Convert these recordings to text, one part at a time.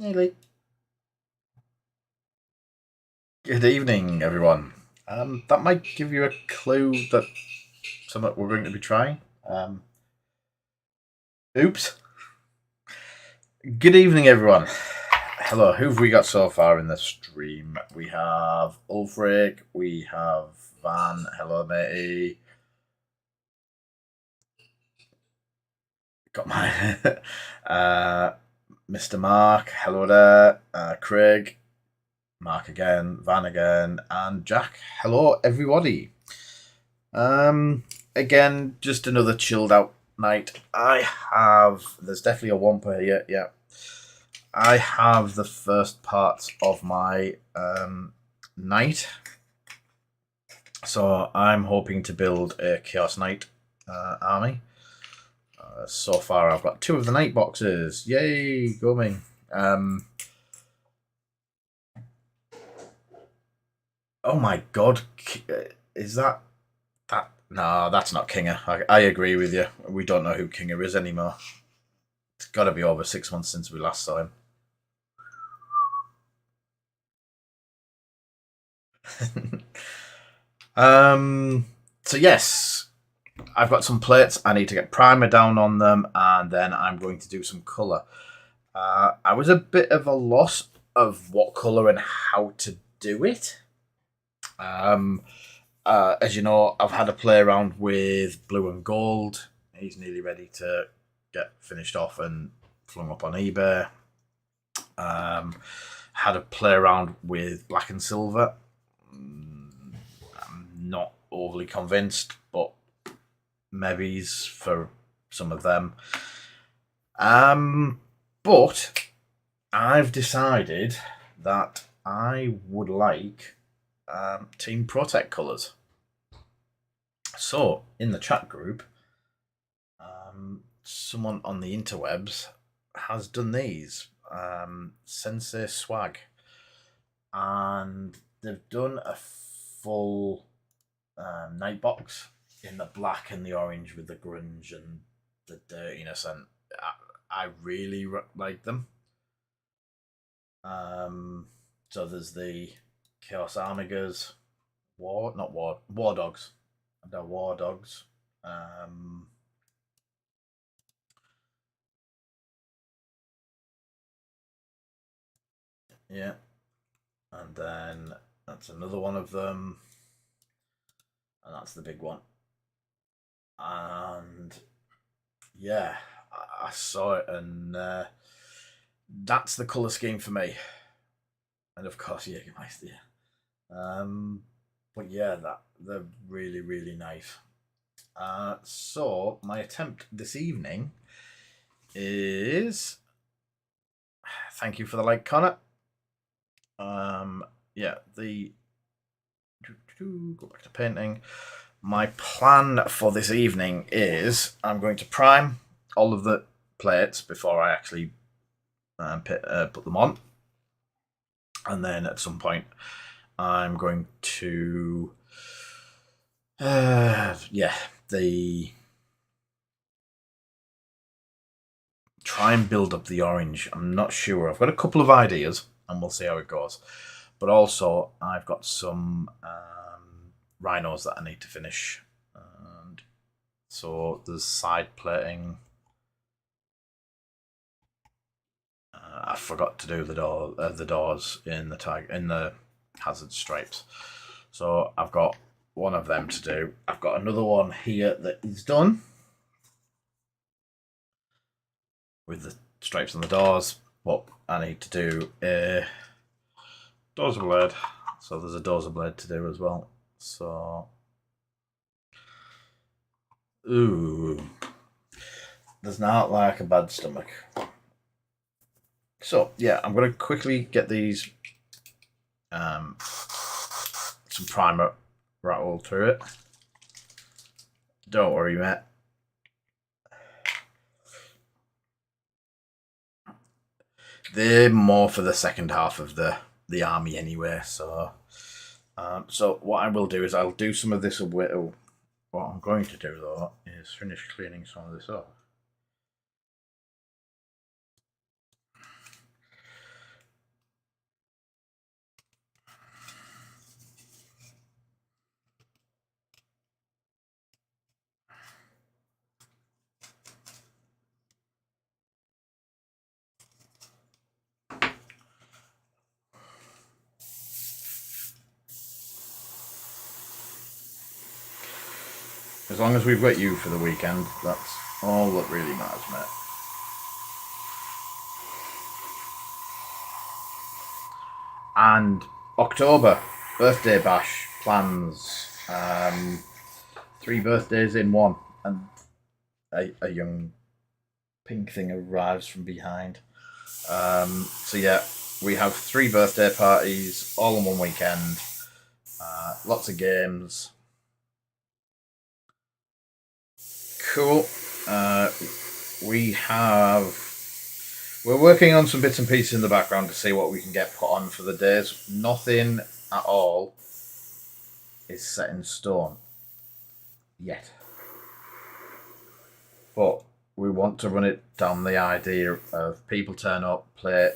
Hey, Lee. Good evening, everyone. That might give you a clue that something we're going to be trying. Oops. Good evening, everyone. Hello, who've we got so far in the stream? We have Ulfric, we have Van, hello, matey. Got my Mr. Mark, hello there. Craig, Mark again, Van again, and Jack. Hello, everybody. Again, just another chilled out night. There's definitely a Wampa here, yeah. I have the first parts of my knight. So I'm hoping to build a Chaos Knight army. So far, I've got 2 of the Knight boxes. Yay, go me. Oh my god, is that... No, that's not Kinger. I agree with you. We don't know who Kinger is anymore. It's got to be over 6 months since we last saw him. So yes, I've got some plates. I need to get primer down on them, and then I'm going to do some colour. I was a bit of a loss of what colour and how to do it. As you know, I've had a play around with blue and gold. He's nearly ready to get finished off and flung up on eBay. Had a play around with black and silver. I'm not overly convinced, but maybe's for some of them. But I've decided that I would like Team Protect colours. So, in the chat group, someone on the interwebs has done these. Sensei Swag. And they've done a full night box in the black and the orange with the grunge and the dirtiness, and I really like them. So there's the Chaos Armigers, War Dogs. They're War Dogs. Yeah. And then that's another one of them. And that's the big one. And yeah, I saw it, and that's the colour scheme for me. And of course, Jägermeister. But yeah, they're really, really nice. So my attempt this evening is... Thank you for the like, Connor. Yeah, go back to painting. My plan for this evening is I'm going to prime all of the plates before I actually put them on. And then at some point, I'm going to... try and build up the orange. I'm not sure. I've got a couple of ideas, and we'll see how it goes. But also, I've got some rhinos that I need to finish. And so there's side plating. I forgot to do the doors in the hazard stripes. So I've got one of them to do. I've got another one here that is done with the stripes on the doors. But I need to do a dozer blade. So there's a dozer blade to do as well. So, ooh, does not like a bad stomach. So yeah, I'm gonna quickly get these some primer rattled through it. Don't worry, mate. They're more for the second half of the army anyway. So, so what I will do is I'll do some of this away. What I'm going to do though is finish cleaning some of this off. As long as we've got you for the weekend, that's all that really matters, mate. And October, birthday bash plans. 3 birthdays in one. And a young pink thing arrives from behind. So yeah, we have 3 birthday parties all in one weekend. Lots of games. Cool. We're working on some bits and pieces in the background to see what we can get put on for the days. Nothing at all is set in stone yet. But we want to run it down the idea of people turn up, play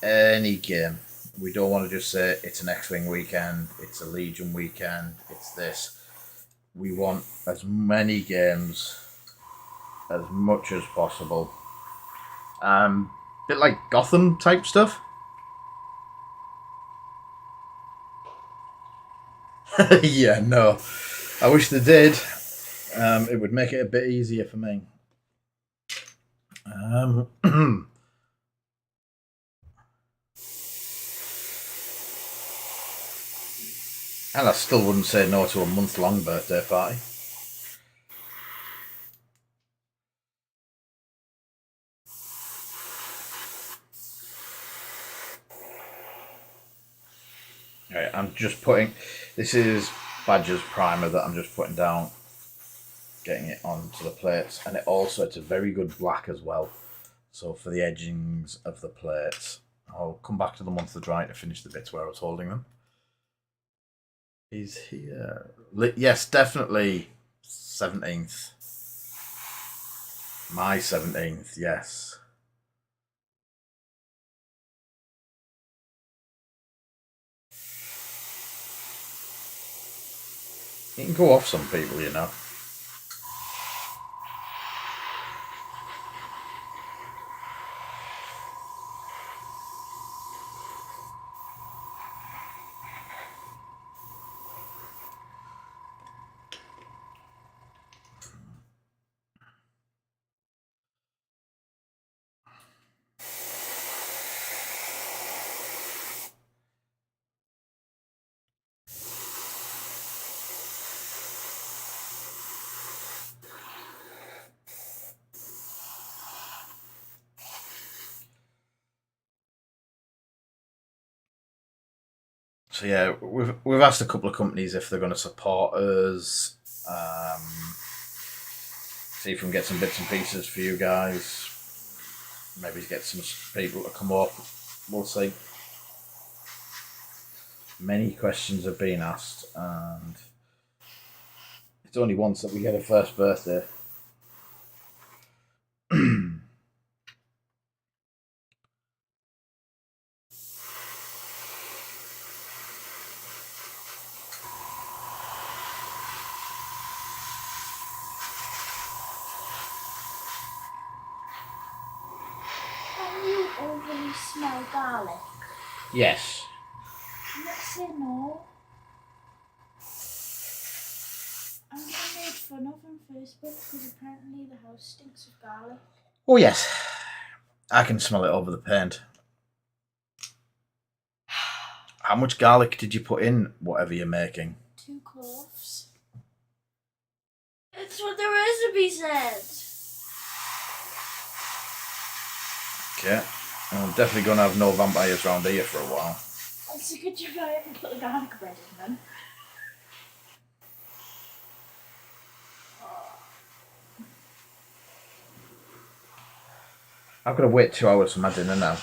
any game. We don't want to just say it's an X-Wing weekend, it's a Legion weekend, it's this. We want as many games as much as possible. Bit like Gotham type stuff. Yeah, no. I wish they did. It would make it a bit easier for me. And I still wouldn't say no to a month-long birthday party. Right, I'm just putting... This is Badger's primer that I'm just putting down. Getting it onto the plates. And it's a very good black as well. So for the edgings of the plates. I'll come back to them once they're dry to finish the bits where I was holding them. He's here. Yes, definitely 17th. My 17th, yes. It can go off some people, you know. So yeah, we've asked a couple of companies if they're going to support us. See if we can get some bits and pieces for you guys. Maybe get some people to come up. We'll see. Many questions have been asked, and it's only once that we get a first birthday. Overly smell garlic? Yes. Let's say no. I'm getting made fun of on Facebook because apparently the house stinks of garlic. Oh yes, I can smell it over the paint. How much garlic did you put in whatever you're making? 2 cloves. It's what the recipe said. Okay. I'm definitely going to have no vampires around here for a while. So could you try it and put the garlic bread in then? I've got to wait 2 hours for my dinner now.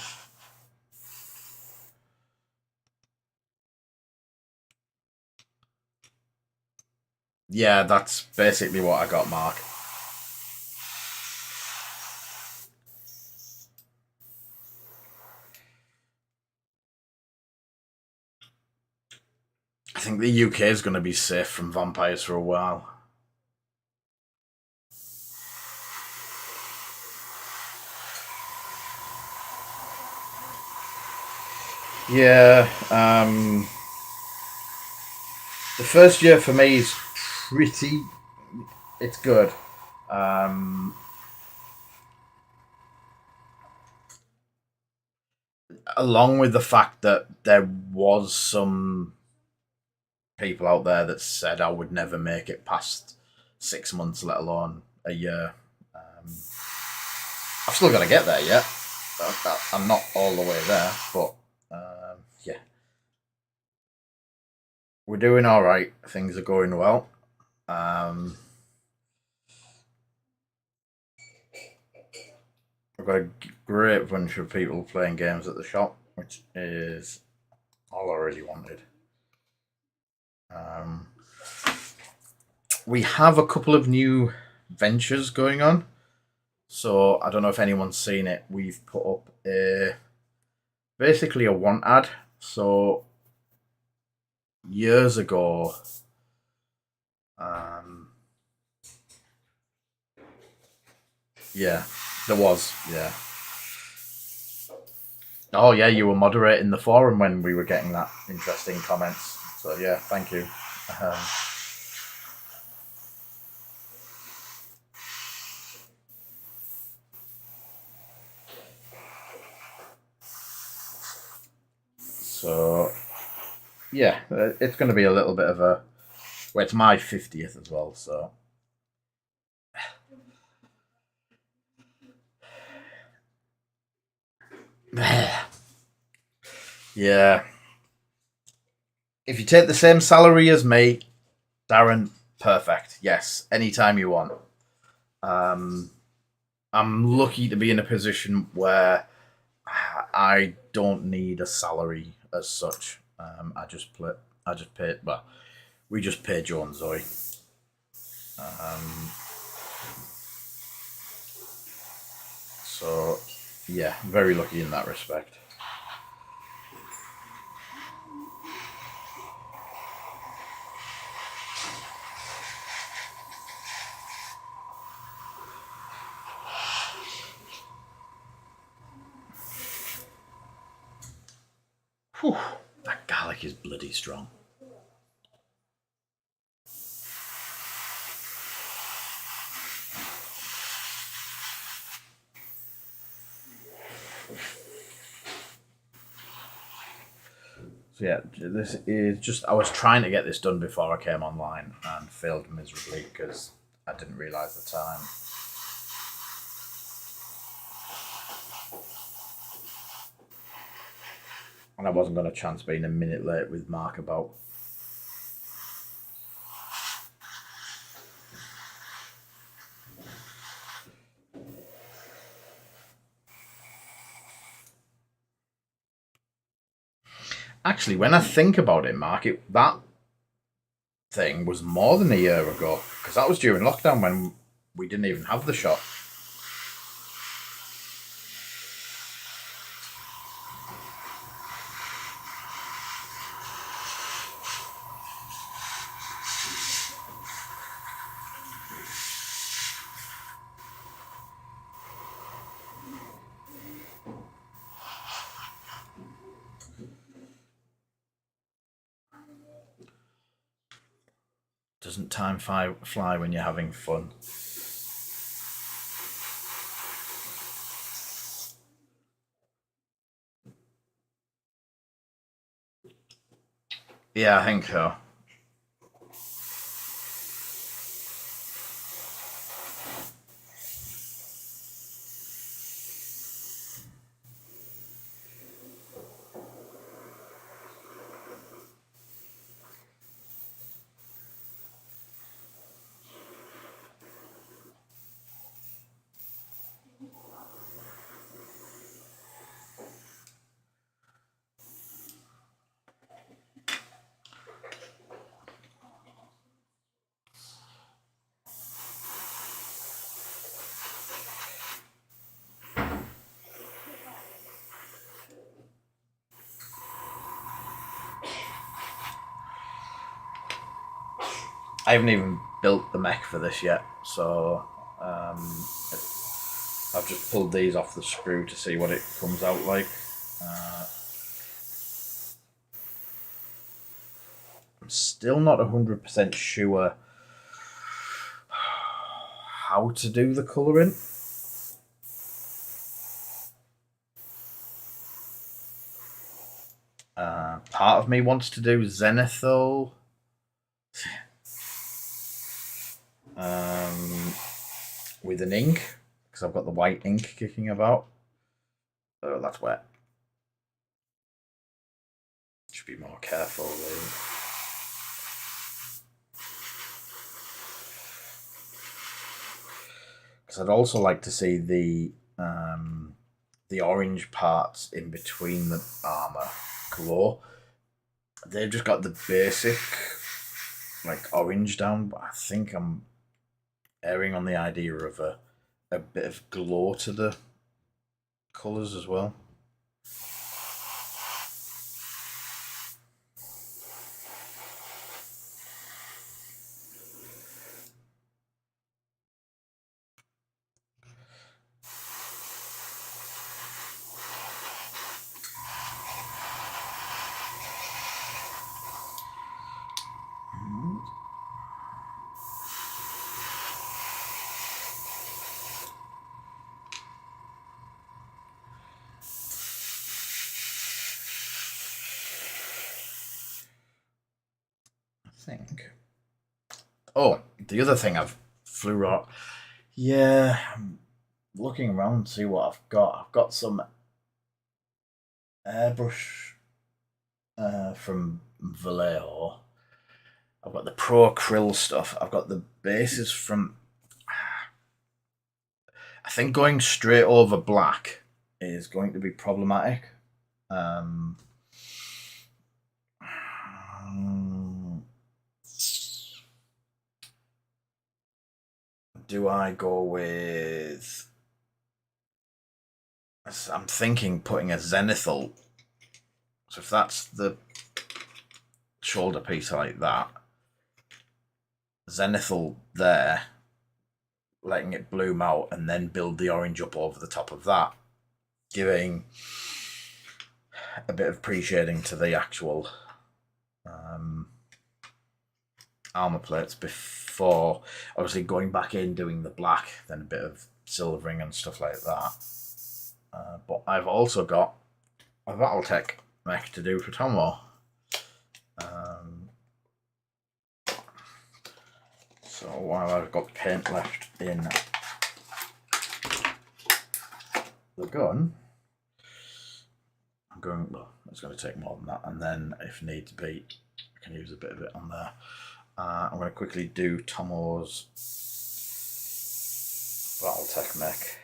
Yeah, that's basically what I got, Mark. I think the UK is going to be safe from vampires for a while. Yeah, the first year for me is pretty it's good. Along with the fact that there was some people out there that said I would never make it past 6 months, let alone a year. I've still got to get there yet. I'm not all the way there, but yeah, we're doing all right. Things are going well. We've got a great bunch of people playing games at the shop, which is all I really wanted. We have a couple of new ventures going on. So I don't know if anyone's seen it. We've put up basically a want ad. So years ago, yeah, there was, yeah. Oh yeah, you were moderating the forum when we were getting that interesting comments. So yeah, thank you. So yeah, it's going to be a little bit of a. Well, it's my 50th as well, so. Yeah. If you take the same salary as me, Darren, perfect. Yes, anytime you want. I'm lucky to be in a position where I don't need a salary as such. I just pay. Well, we just pay Joe and Zoe. So yeah, very lucky in that respect. Whew, that garlic is bloody strong. So yeah, this is just. I was trying to get this done before I came online and failed miserably because I didn't realise the time. And I wasn't going to chance being a minute late with Mark about. Actually, when I think about it, Mark, that thing was more than a year ago because that was during lockdown when we didn't even have the shop. Doesn't time fly when you're having fun? Yeah, I think so. I haven't even built the mech for this yet, so I've just pulled these off the sprue to see what it comes out like. I'm still not 100% sure how to do the colouring. Part of me wants to do zenithal. With an ink, because I've got the white ink kicking about. Oh, that's wet. Should be more careful. Because I'd also like to see the orange parts in between the armor glow. They've just got the basic like orange down, but I think I'm erring on the idea of a bit of glow to the colours as well. Think. Oh, the other thing I've flew out. Yeah, I'm looking around to see what I've got. I've got some airbrush from Vallejo. I've got the Pro Acryl stuff. I've got the bases from. I think going straight over black is going to be problematic. Do I go with... I'm thinking putting a zenithal. So if that's the shoulder piece like that, zenithal there, letting it bloom out, and then build the orange up over the top of that, giving a bit of pre-shading to the actual armor plates before obviously going back in, doing the black, then a bit of silvering and stuff like that. But I've also got a Battletech mech to do for Tomo. So while I've got paint left in the gun, I'm going, well, it's going to take more than that, and then if needs be, I can use a bit of it on there. I'm going to quickly do Tomo's Battletech mech.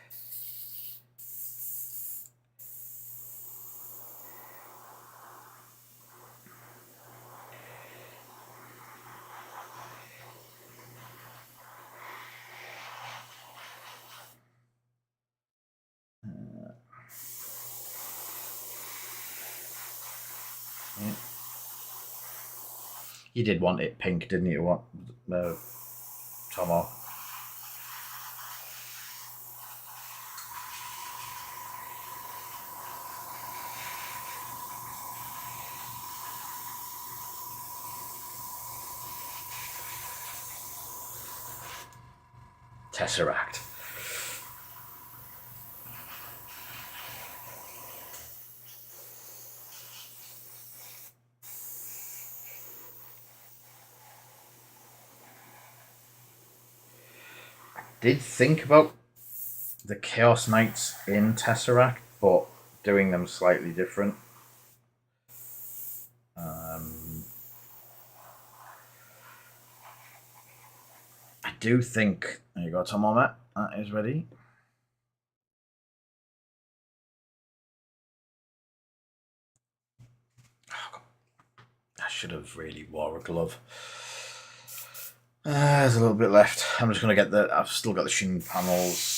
Yeah. You did want it pink, didn't you? What, Tomo? Tesseract. Did think about the Chaos Knights in Tesseract, but doing them slightly different. I do think. There you go, Tomo, Matt. That is ready. I should have really wore a glove. There's a little bit left. I'm just going to get the... I've still got the shin panels.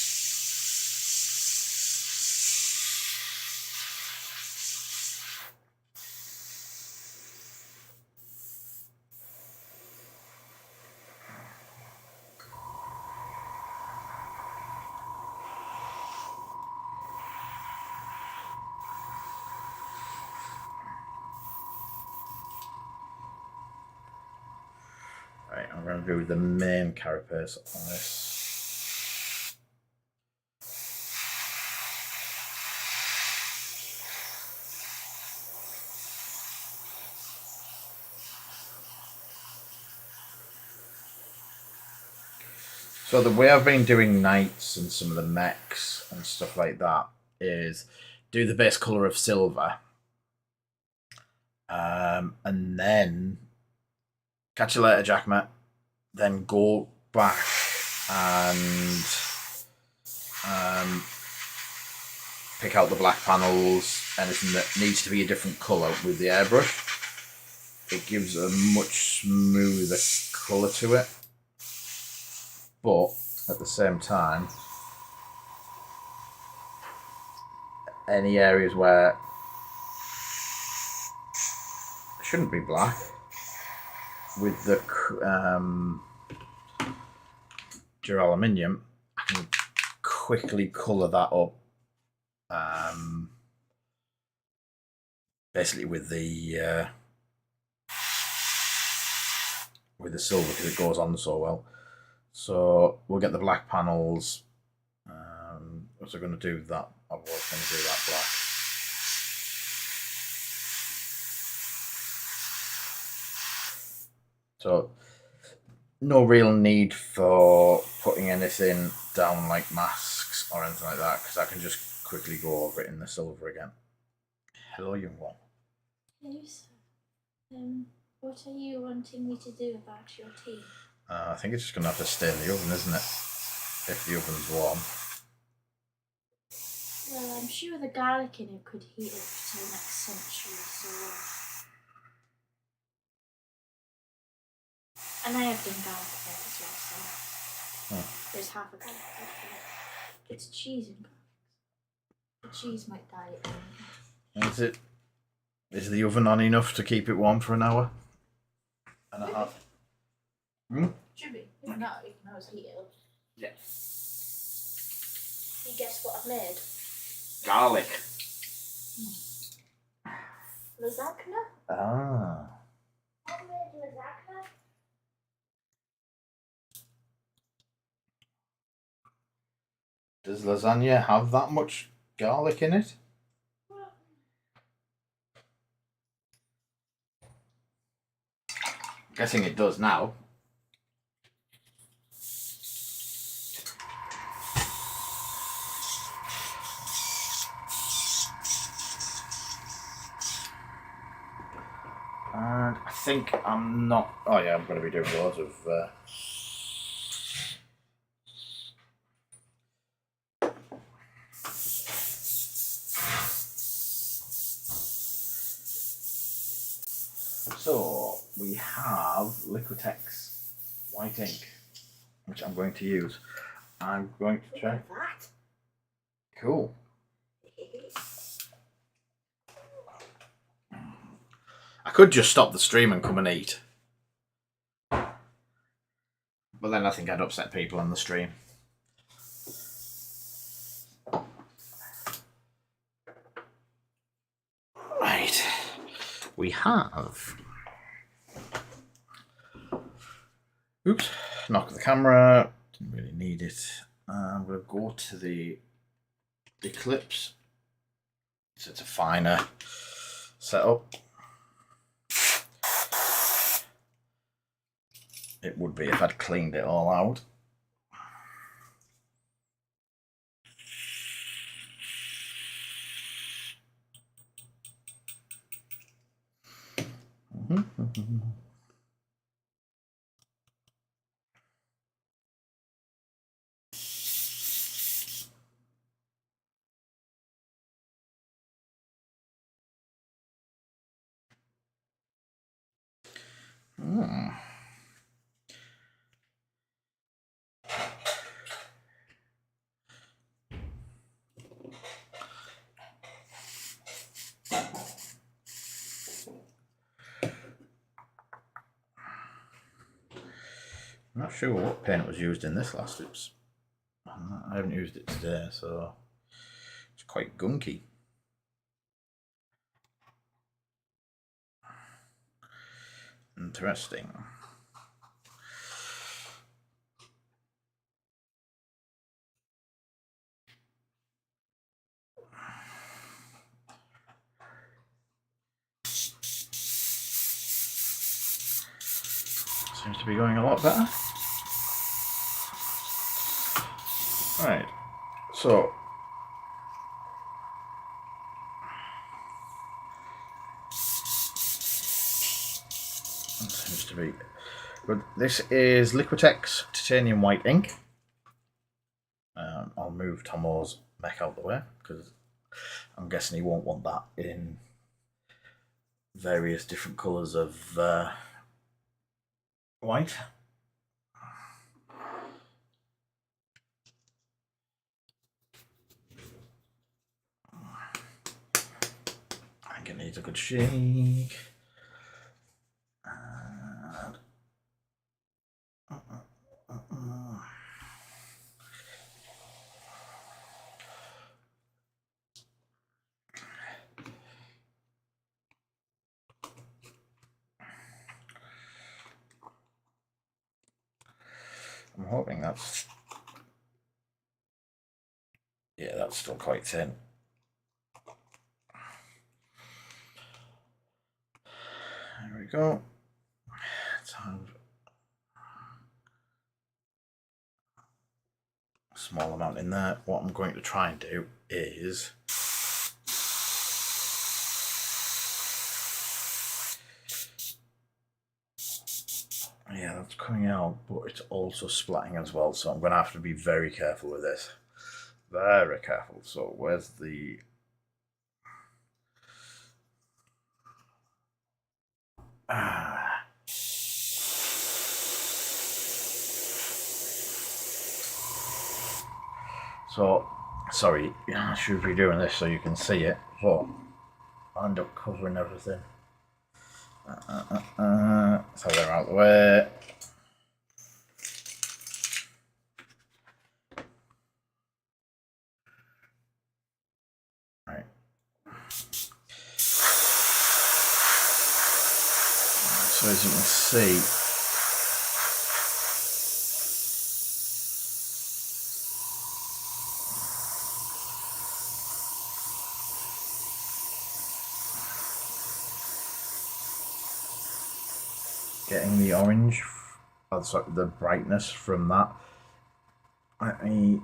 Right, I'm going to do the main carapace on this. So the way I've been doing knights and some of the mechs and stuff like that is do the base colour of silver, and then catch you later, Jackmate. Then go back and pick out the black panels, anything that needs to be a different colour with the airbrush. It gives a much smoother colour to it, but at the same time, any areas where it shouldn't be black, with the duraluminum, I can quickly colour that up. Basically with the silver, because it goes on so well. So we'll get the black panels. Was I going to do that? I was going to do that black. So no real need for putting anything down like masks or anything like that, because I can just quickly go over it in the silver again. Hello, young one. Hello, sir. What are you wanting me to do about your tea? I think it's just going to have to stay in the oven, isn't it? If the oven's warm. Well, I'm sure the garlic in it could heat it for the next century, so... And I have done garlic bread as well, so... There's half a garlic bread for it. It's cheese and garlic. The cheese might die at the moment. Is it? Is the oven on enough to keep it warm for an hour and a half? Should be. If not, you can always heat it up. Yeah. You guess what I've made? Garlic. Lasagna? Ah. I've made lasagna. Does lasagna have that much garlic in it? I'm guessing it does now. And I think I'm not... Oh yeah, I'm going to be doing loads of... So, we have Liquitex white ink, which I'm going to use. I'm going to try... That? Cool. I could just stop the stream and come and eat. But then I think I'd upset people on the stream. Right. We have... Oops. Knock the camera. Didn't really need it. I'm going to go to the Eclipse. So it's a finer setup. It would be if I'd cleaned it all out. I'm not sure what paint was used in this last. I haven't used it today, so it's quite gunky. Interesting. Seems to be going a lot better. Right, so that seems to be good. This is Liquitex titanium white ink. I'll move Tomo's mech out of the way because I'm guessing he won't want that in various different colours of white. I think it needs a good shake. I'm hoping that's, yeah, that's still quite thin. There we go. Let's have a small amount in there. What I'm going to try and do is yeah, that's coming out, but it's also splatting as well, so I'm going to have to be very careful with this. Very careful. So where's the... So, sorry, I should be doing this so you can see it, but I end up covering everything. So they're out of the way. Right. So as you can see, getting the orange, sorry, the brightness from that. Let me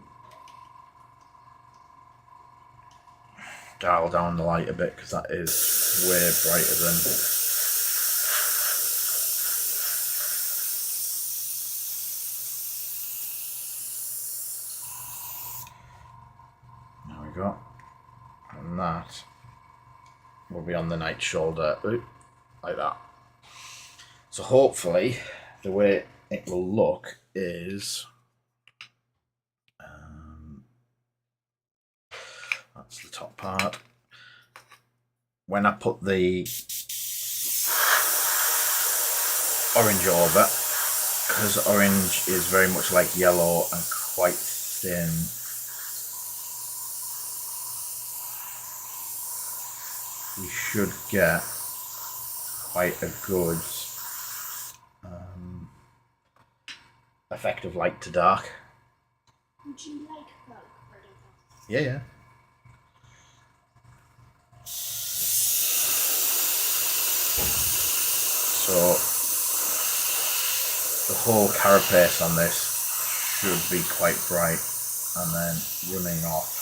dial down the light a bit because that is way brighter than... There we go. And that will be on the night shoulder, like that. So hopefully the way it will look is... that's the top part. When I put the orange over, because orange is very much like yellow and quite thin, we should get quite a good effect of light to dark. Would you like that? Yeah, yeah. So the whole carapace on this should be quite bright, and then running off.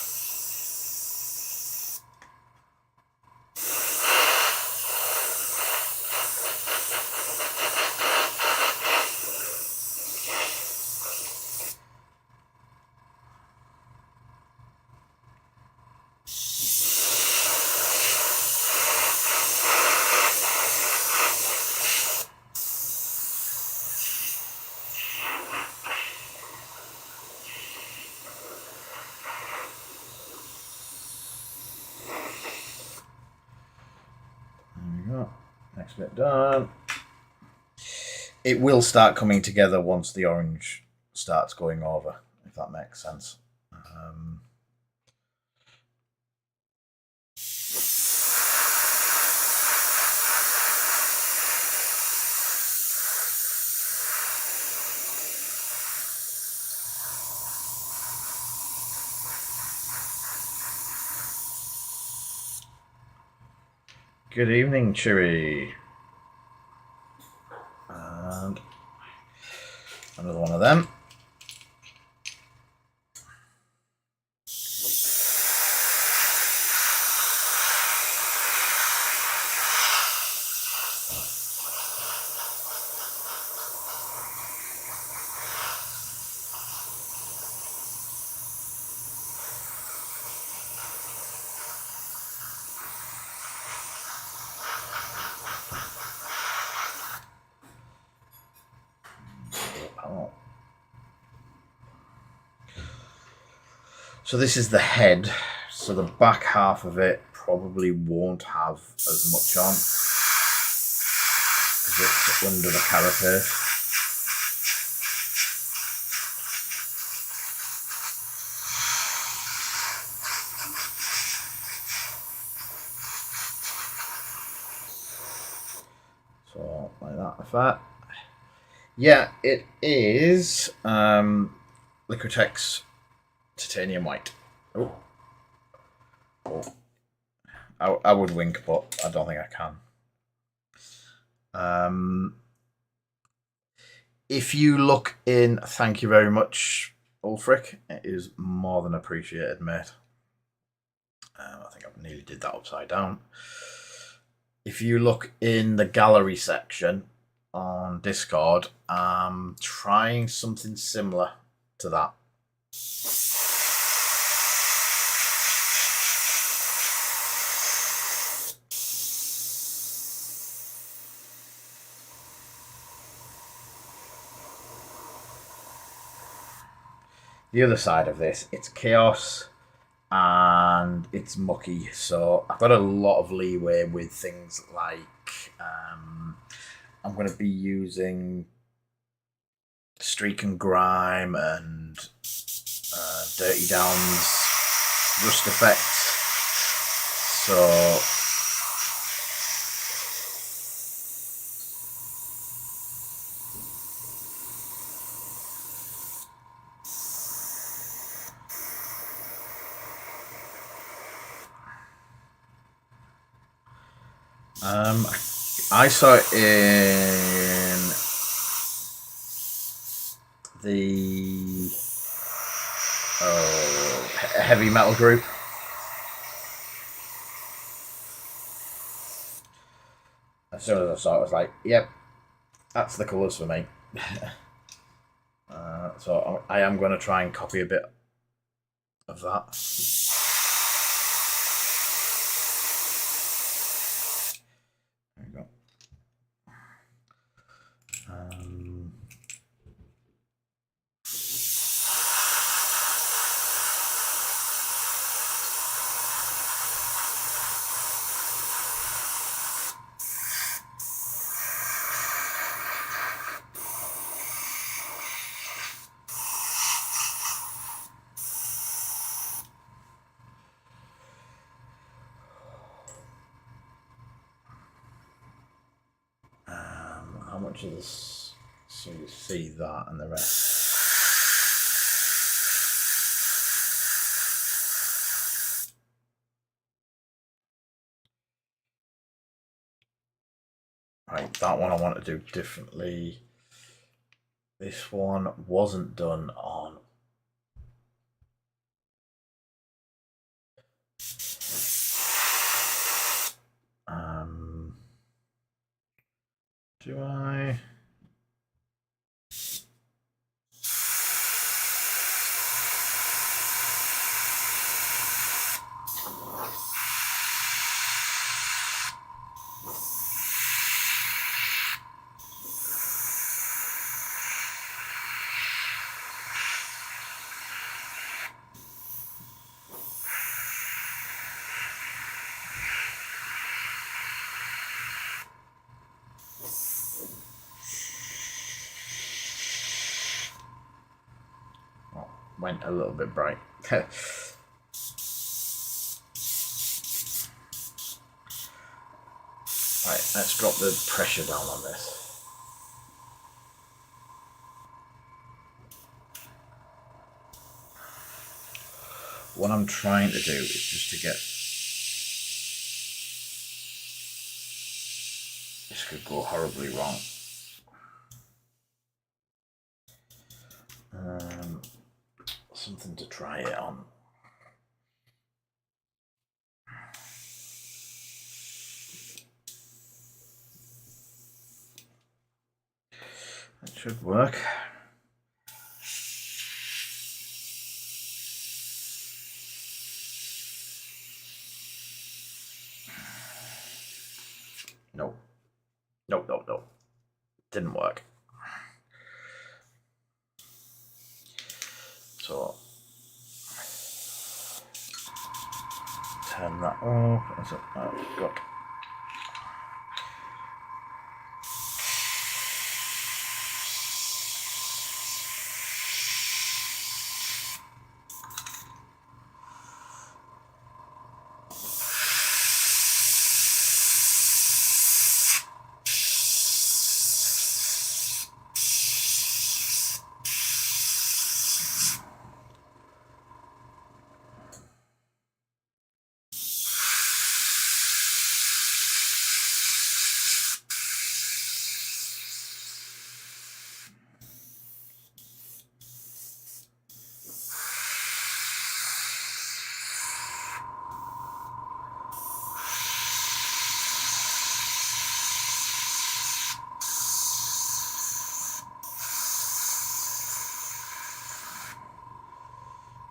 Next bit done. It will start coming together once the orange starts going over, if that makes sense. Good evening, Chewy. And another one of them. So this is the head. So the back half of it probably won't have as much on because it's under the carapace. So like that, if that. Yeah, it is Liquitex titanium white. Oh. I would wink, but I don't think I can. If you look in, thank you very much, Ulfric. It is more than appreciated, mate. I think I nearly did that upside down. If you look in the gallery section on Discord, I'm trying something similar to that. The other side of this, it's chaos and it's mucky, so I've got a lot of leeway with things like I'm going to be using streak and grime and dirty downs rust effects, so I saw it in the heavy metal group. As soon as I saw it, I was like, yep, that's the colours for me. So I am going to try and copy a bit of that. There we go. How much of this? So you see that and the rest. Right, that one I want to do differently. This one wasn't done on. Do I? Went a little bit bright. Right, let's drop the pressure down on this. What I'm trying to do is just to get... This could go horribly wrong. Something to try it on. That should work. No. No. Didn't work. So turn that off. I've got.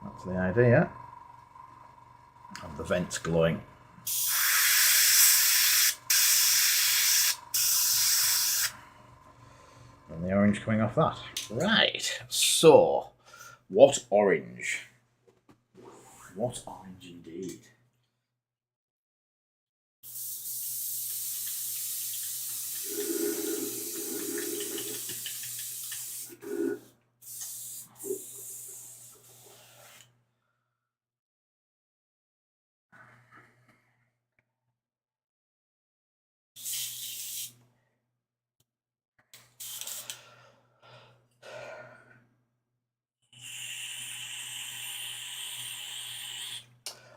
That's the idea. Of the vents glowing. And the orange coming off that. Right. So, what orange? What orange indeed?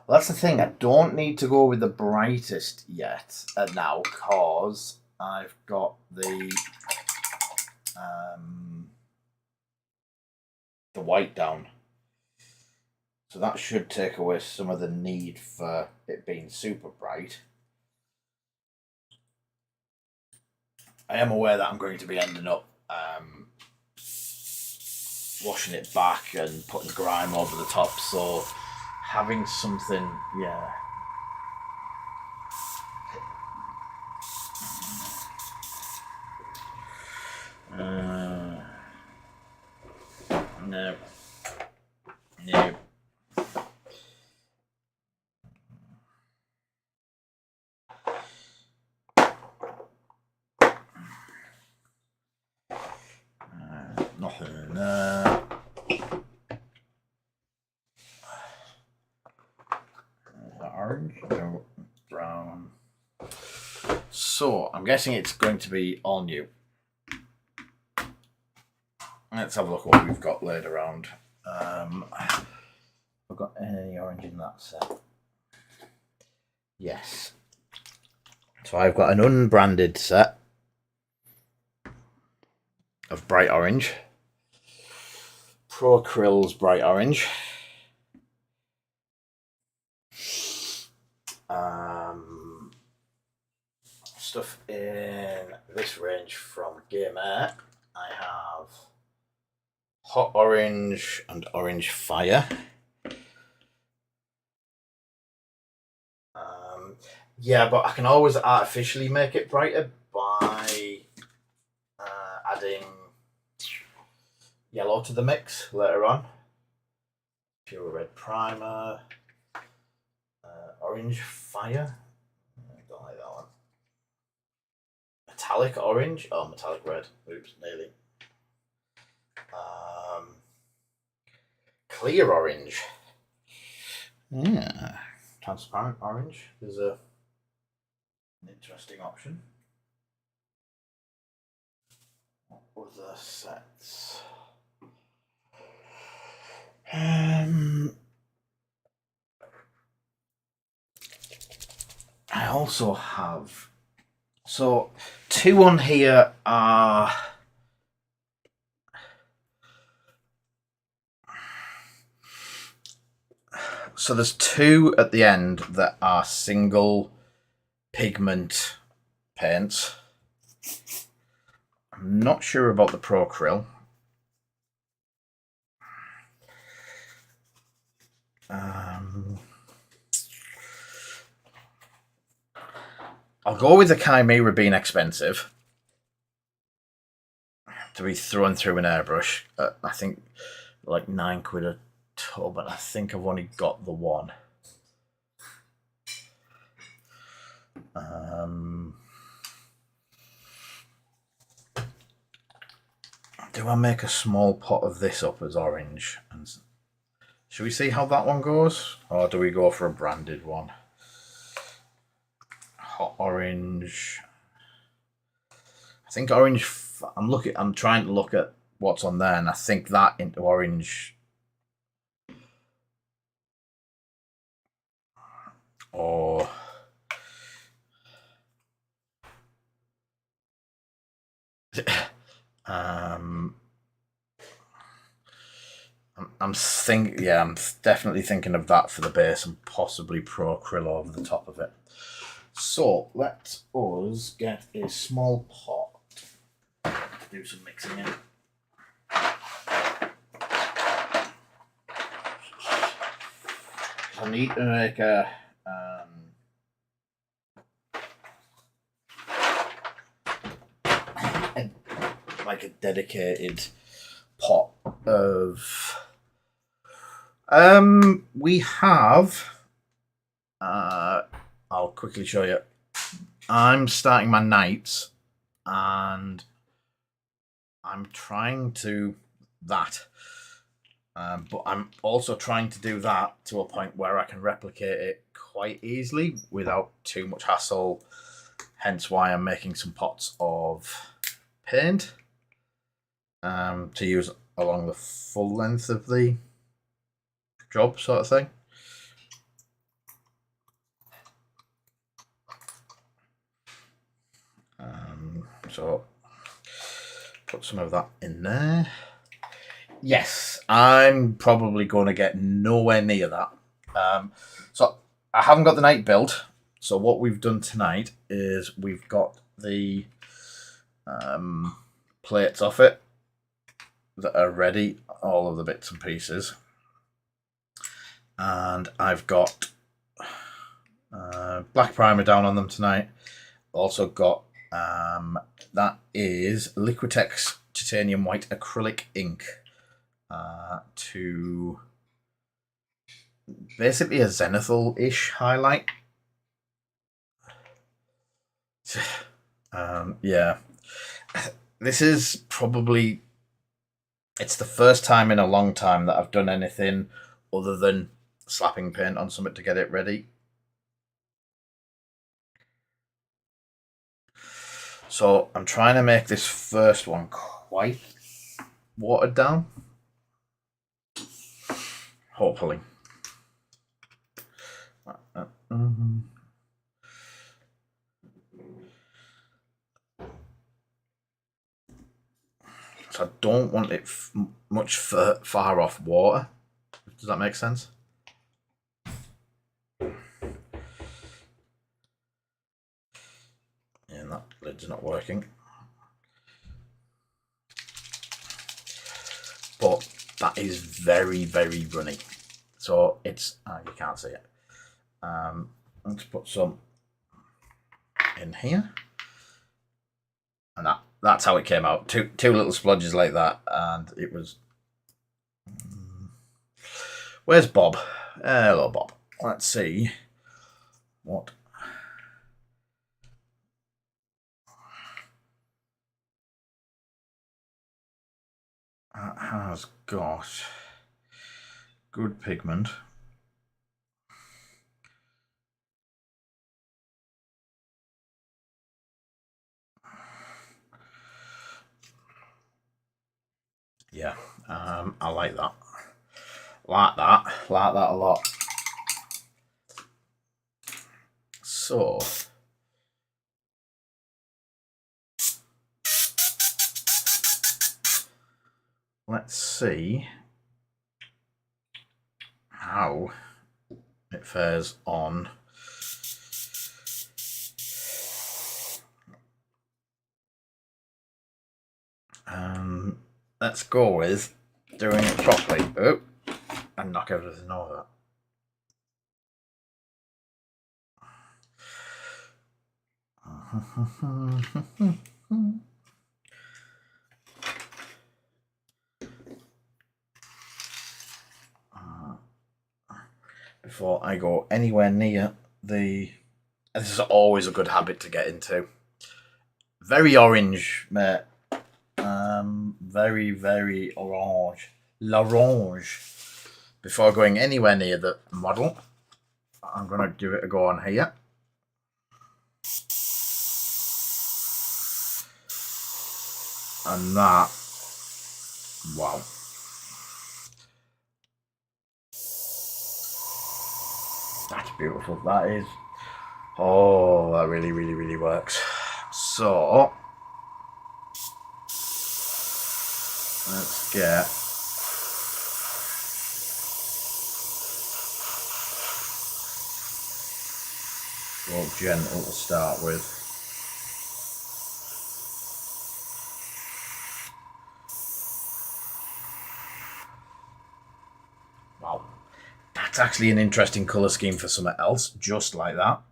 Well, that's the thing. I don't need to go with the brightest yet now, because I've got the white down. So that should take away some of the need for it being super bright. I am aware that I'm going to be ending up washing it back and putting grime over the top, so having something, yeah. No. No. Nothing there. Orange? No. Brown. So, I'm guessing it's going to be all new. Let's have a look at what we've got laid around. We've got any orange in that set? Yes. So I've got an unbranded set of bright orange. Pro Krill's bright orange. Stuff in this range from Game Air. I have hot orange and orange fire. Yeah, but I can always artificially make it brighter by adding yellow to the mix later on. Pure red primer. Orange fire. I don't like that one. Metallic orange. Oh, metallic red. Oops, nearly. Clear orange. Yeah. Transparent orange is an interesting option. What other sets? I also have, so 2 on here are so there's 2 at the end that are single pigment paints. I'm not sure about the Pro Krill. I'll go with the Chimera being expensive to be thrown through an airbrush. I think like £9 a tub, but I think I've only got the one. Do I make a small pot of this up as orange? And should we see how that one goes? Or do we go for a branded one? Hot orange. I think orange. I'm trying to look at what's on there, and I think that into orange. Or I'm definitely thinking of that for the base and possibly Pro Krill over the top of it. So let us get a small pot. Do some mixing in. I need to make a like a dedicated pot of. We have. I'll quickly show you. I'm starting my nights, and I'm trying to that. But I'm also trying to do that to a point where I can replicate it quite easily without too much hassle. Hence why I'm making some pots of paint to use along the full length of the job, sort of thing. So put some of that in there. Yes, I'm probably going to get nowhere near that. So I haven't got the night built. So what we've done tonight is we've got the plates off it that are ready, all of the bits and pieces. And I've got black primer down on them tonight. Also got that is Liquitex titanium white acrylic ink to basically a zenithal-ish highlight. Yeah, this is probably, it's the first time in a long time that I've done anything other than slapping paint on something to get it ready. So I'm trying to make this first one quite watered down. Hopefully. So I don't want it much far off water. Does that make sense? And that lid's not working. But that is very, very runny. So it's, you can't see it. Let's put some in here. And that's how it came out. Two little splodges like that, and it was. Where's Bob? Hello, Bob. Let's see what. That has got good pigment. Yeah, I like that. Like that a lot. So let's see how it fares on. Let's go with doing it properly. Oh, and knock everything over. Before I go anywhere near the This is always a good habit to get into. Very orange, mate. Very, very orange. L'orange. Before going anywhere near the model, I'm going to give it a go on here. And that, wow. That's beautiful. That is. Oh, that really, really, really works. So, let's get gentle to start with. Wow, that's actually an interesting colour scheme for something else, just like that.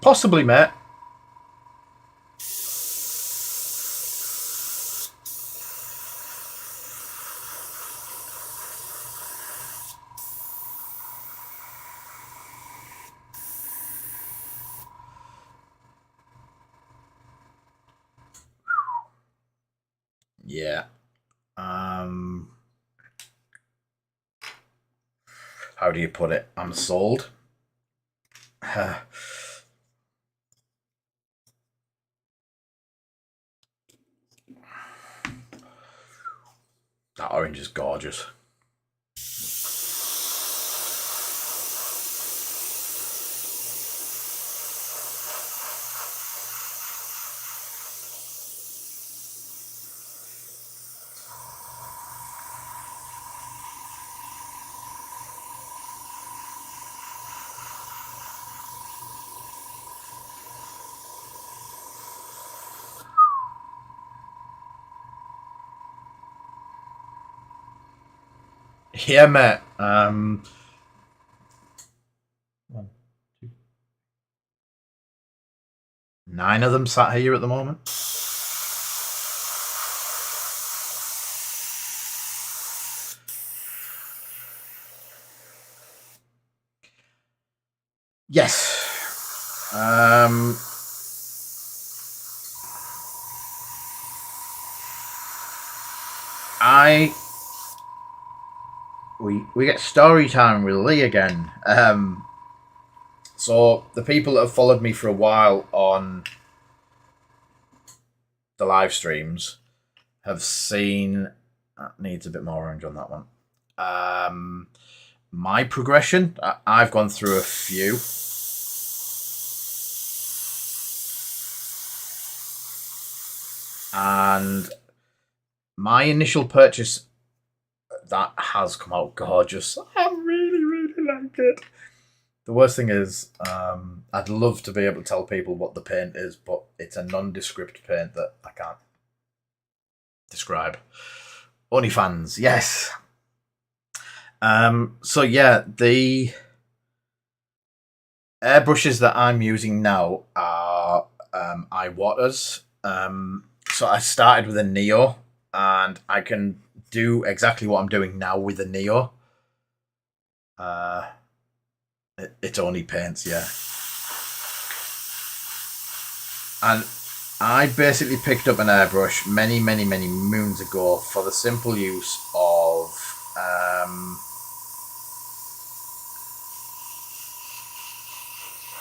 Possibly, mate. Yeah. How do you put it? I'm sold. That orange is gorgeous. Yeah, mate. 1, 2, 9 of them sat here at the moment. Yes. We get story time with Lee again. So the people that have followed me for a while on the live streams have seen. That needs a bit more orange on that one. My progression. I've gone through a few. And my initial purchase, that has come out gorgeous. I really, really like it. The worst thing is, I'd love to be able to tell people what the paint is, but it's a nondescript paint that I can't describe. Only fans, yes. So yeah, the airbrushes that I'm using now are iWaters. So I started with a Neo, and I can do exactly what I'm doing now with a Neo. It only paints, yeah. And I basically picked up an airbrush many, many, many moons ago for the simple use of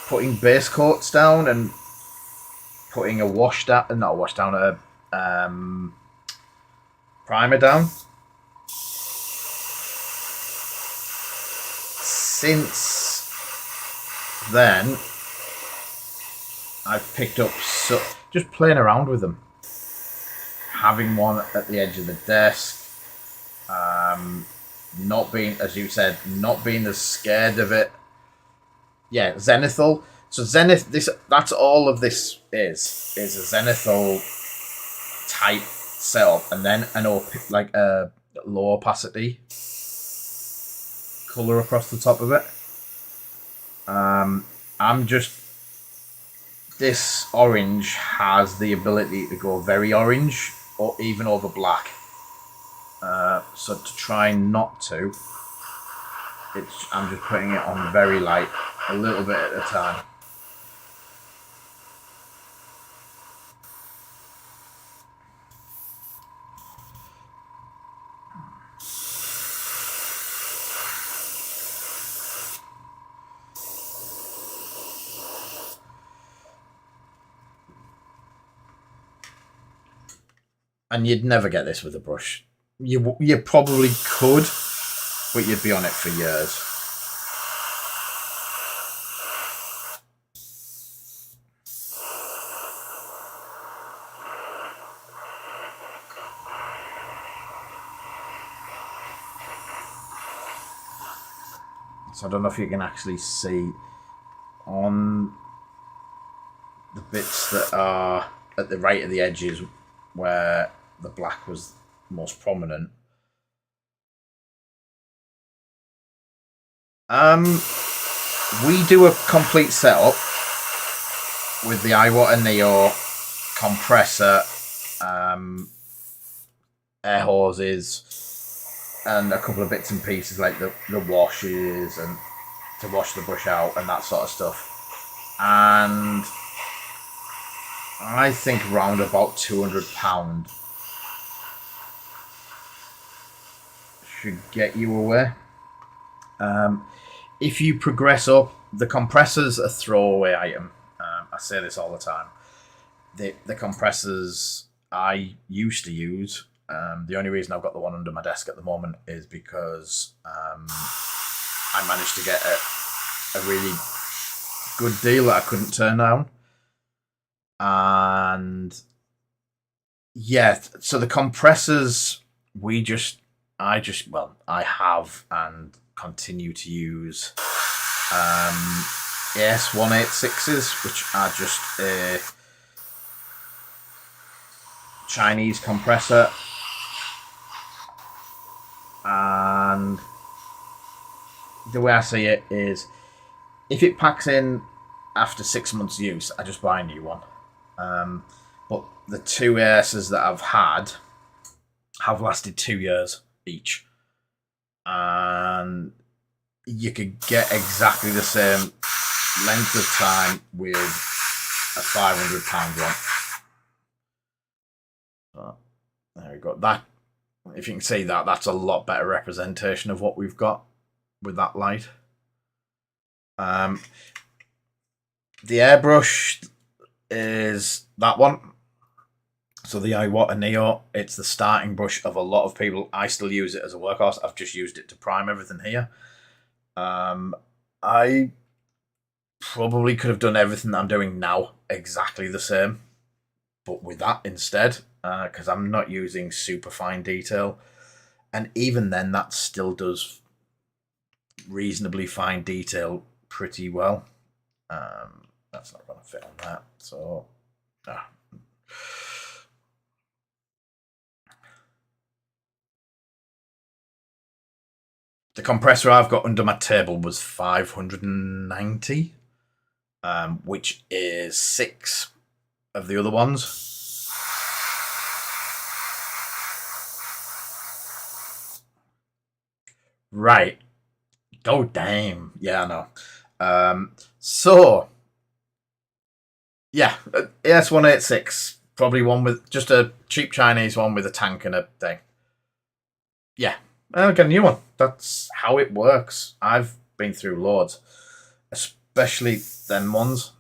putting base coats down and putting a primer down. Since then, I've picked up just playing around with them, having one at the edge of the desk, not being, as you said, not being as scared of it. Yeah, zenithal. So Zenith, that's all of this is a zenithal type setup, and then like a low opacity color across the top of it. This orange has the ability to go very orange or even over black. So to try not to, I'm just putting it on very light, a little bit at a time. And you'd never get this with a brush. You probably could, but you'd be on it for years. So I don't know if you can actually see on the bits that are at the right of the edges where the black was most prominent. We do a complete setup with the iWater Neo compressor, air hoses, and a couple of bits and pieces like the washes and to wash the brush out and that sort of stuff. And I think round about £200 should get you away. If you progress up, the compressor's a throwaway item. I say this all the time. The compressors I used to use, the only reason I've got the one under my desk at the moment is because I managed to get a really good deal that I couldn't turn down. And yeah, so the compressors, I have and continue to use AS186s, which are just a Chinese compressor. And the way I see it is, if it packs in after 6 months use, I just buy a new one. But the two ASs that I've had have lasted 2 years each. And you could get exactly the same length of time with a £500 one. So, there we go. That, if you can see that, that's a lot better representation of what we've got with that light. The airbrush is that one. So the iWater Neo, it's the starting brush of a lot of people. I still use it as a workhorse. I've just used it to prime everything here. I probably could have done everything that I'm doing now exactly the same, but with that instead, because I'm not using super fine detail. And even then, that still does reasonably fine detail pretty well. That's not going to fit on that. So, the compressor I've got under my table was 590, which is 6 of the other ones. Right. Oh, damn. Yeah, I know. So, yeah, AS186. Probably one with just a cheap Chinese one with a tank and a thing. Yeah, I'll get a new one. That's how it works. I've been through loads, especially them ones.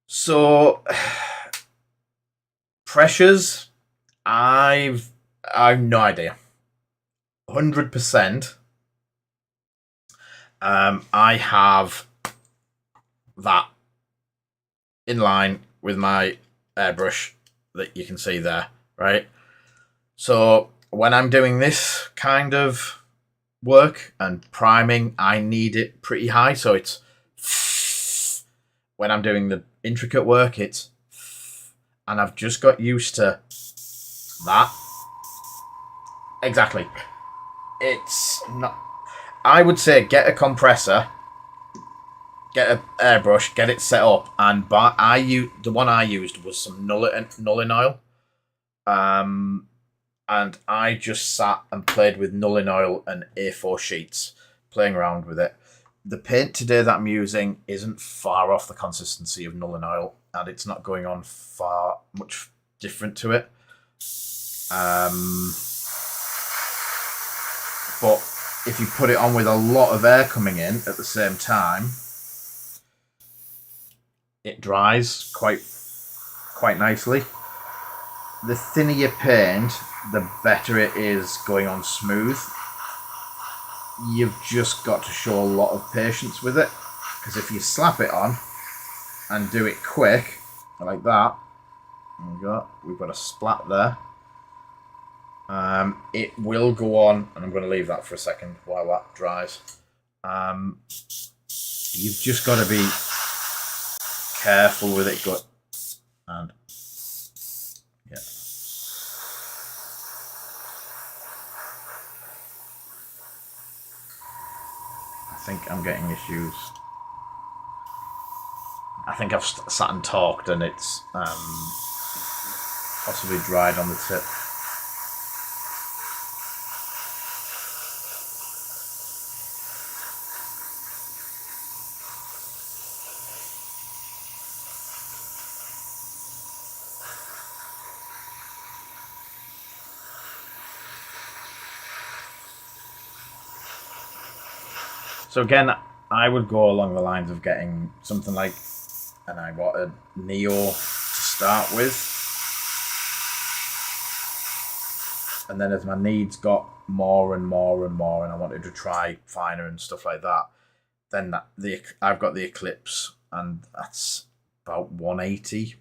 So pressures, I've no idea. 100%. I have that in line with my airbrush that you can see there, right? So when I'm doing this kind of work and priming, I need it pretty high. So it's when I'm doing the intricate work, it's, and I've just got used to that. Exactly. It's not. I would say get a compressor, get an airbrush, get it set up, and the one I used was some Nullin oil. And I just sat and played with Nullin oil and A4 sheets, playing around with it. The paint today that I'm using isn't far off the consistency of Nullin oil, and it's not going on far much different to it. But if you put it on with a lot of air coming in at the same time, it dries quite nicely. The thinner you paint, the better it is going on smooth. You've just got to show a lot of patience with it, because if you slap it on and do it quick like that, we've got a splat there. It will go on, and I'm going to leave that for a second while that dries. You've just got to be careful with it, and yeah. I think I'm getting issues. I think I've sat and talked, and it's possibly dried on the tip. So again, I would go along the lines of getting something like, and I got a Neo to start with, and then as my needs got more and more and more, and I wanted to try finer and stuff like that, then I've got the Eclipse, and that's about 180.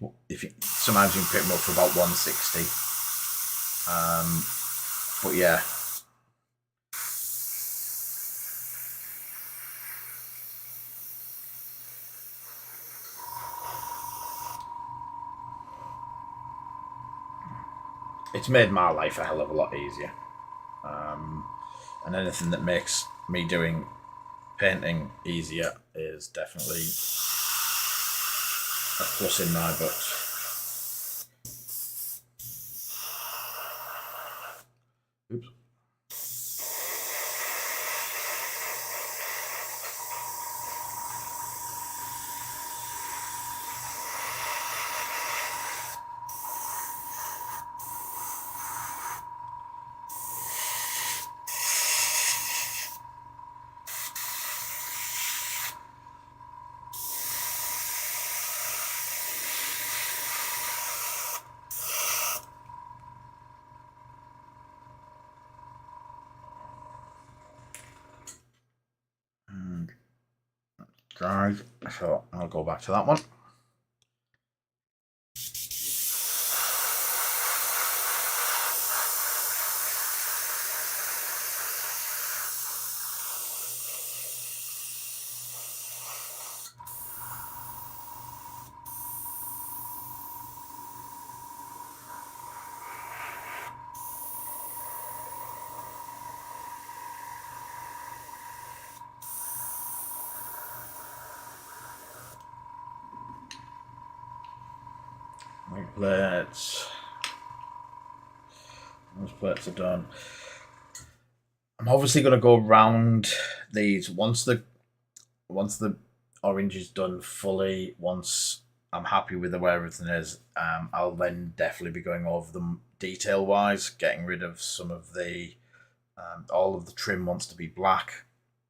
Sometimes you can pick them up for about 160. But yeah. It's made my life a hell of a lot easier. And anything that makes me doing painting easier is definitely a plus in my book. Oops. Dried, so I'll go back to that one. Plates. Those plates are done. I'm obviously going to go around these once the orange is done fully. Once I'm happy with the way everything is, I'll then definitely be going over them detail wise, getting rid of some of the all of the trim wants to be black,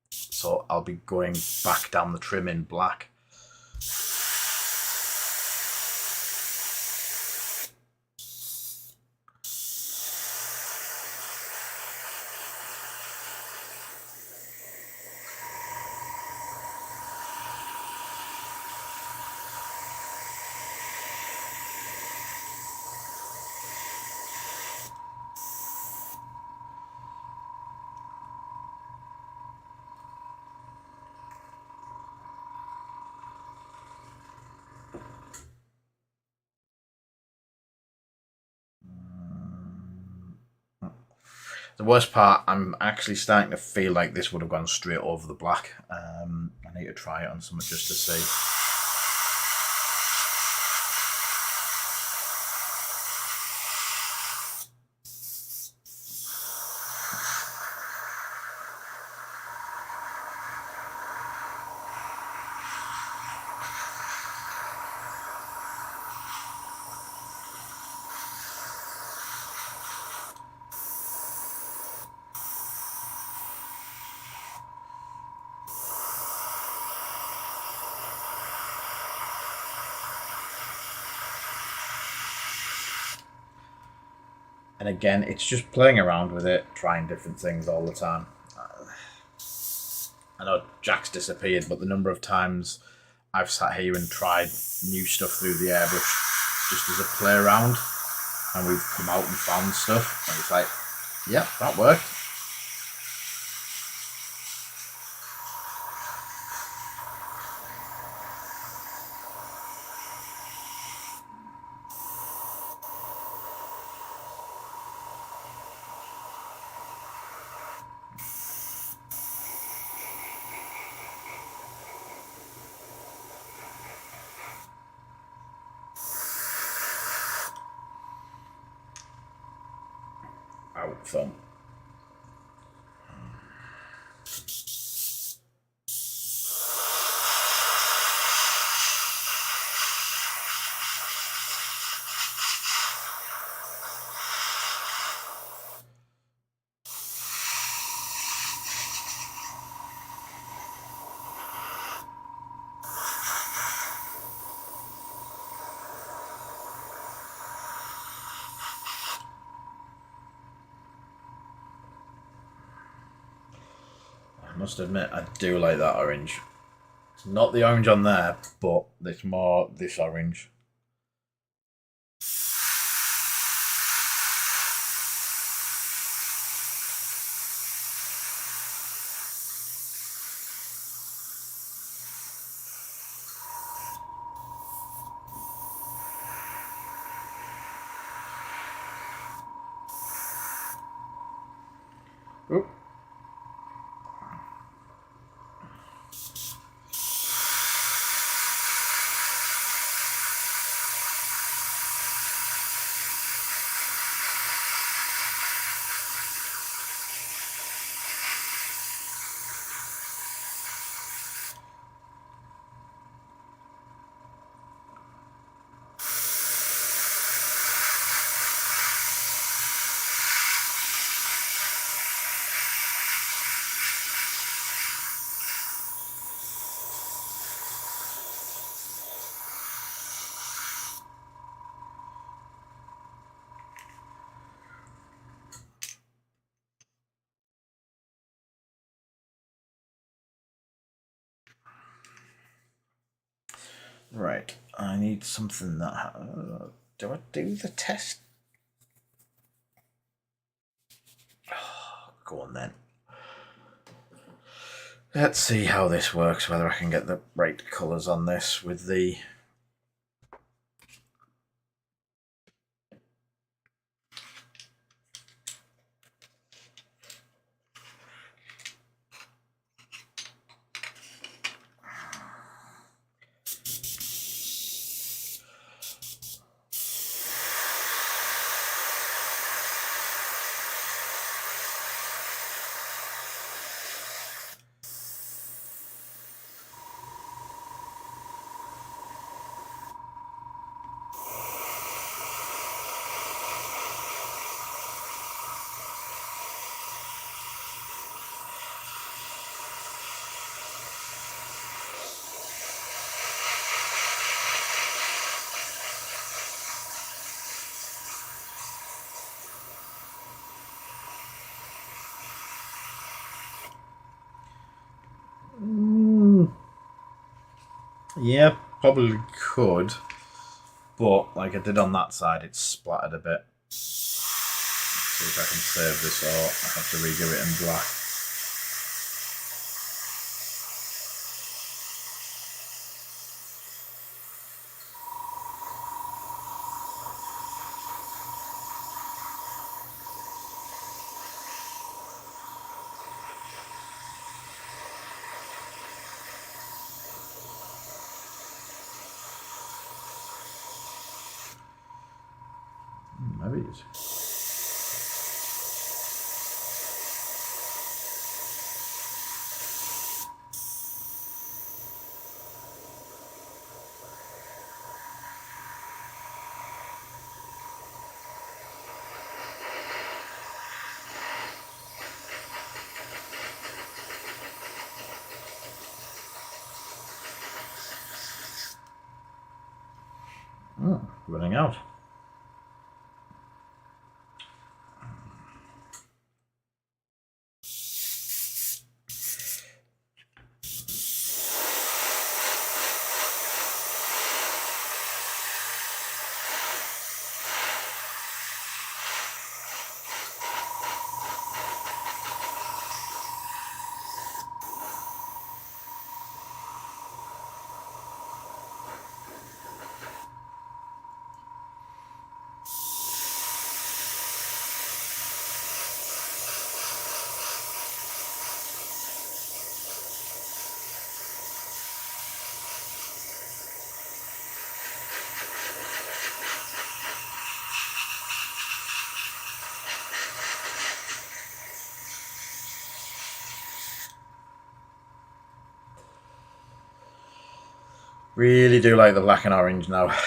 so I'll be going back down the trim in black. The worst part, I'm actually starting to feel like this would have gone straight over the black. I need to try it on something just to see. And again, it's just playing around with it, trying different things all the time. I know Jack's disappeared, but the number of times I've sat here and tried new stuff through the airbrush just as a play around, and we've come out and found stuff, and it's like, yeah, that worked. Out thumb. I must admit, I do like that orange. It's not the orange on there, but it's more this orange. Oop. Right, I need something that... do I do the test? Oh, go on then. Let's see how this works, whether I can get the right colours on this with the... Yeah, probably could, but like I did on that side, it's splattered a bit. Let's see if I can save this, or I have to redo it in black. Maybe it's... running out. Really do like the black and orange now.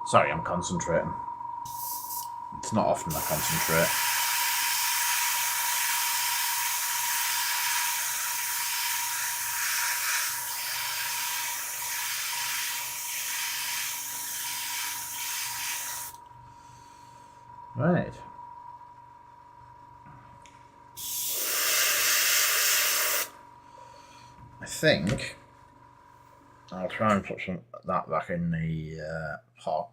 Sorry, I'm concentrating. It's not often I concentrate. Right. I think I'll try and put some that back in the pot.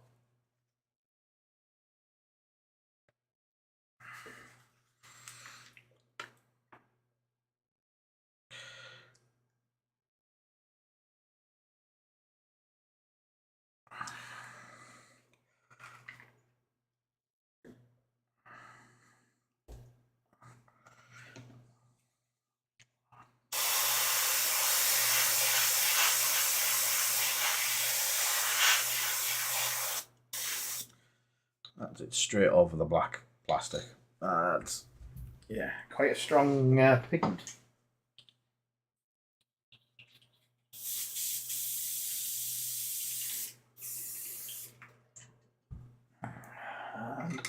That's it, straight over the black plastic. That's, yeah, quite a strong pigment. And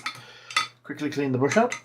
quickly clean the brush out.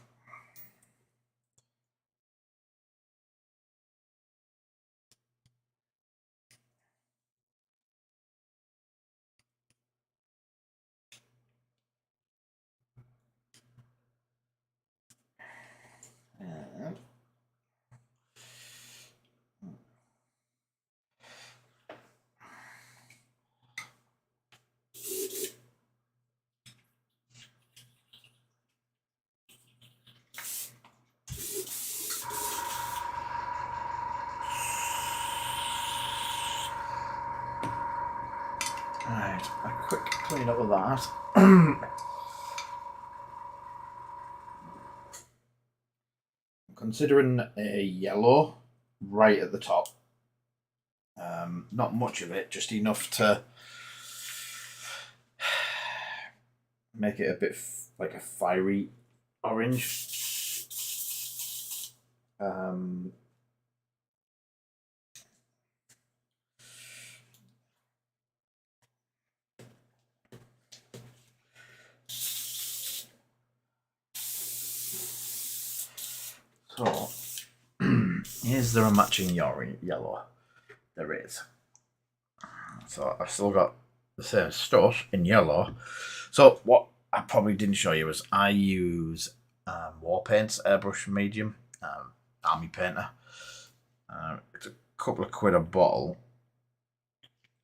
Right, a quick clean up of that. Considering a yellow right at the top. Not much of it, just enough to make it a bit like a fiery orange. So, is there a matching yellow? There is. So I've still got the same stuff in yellow. So what I probably didn't show you was I use war paints, Airbrush Medium, army painter. It's a couple of quid a bottle.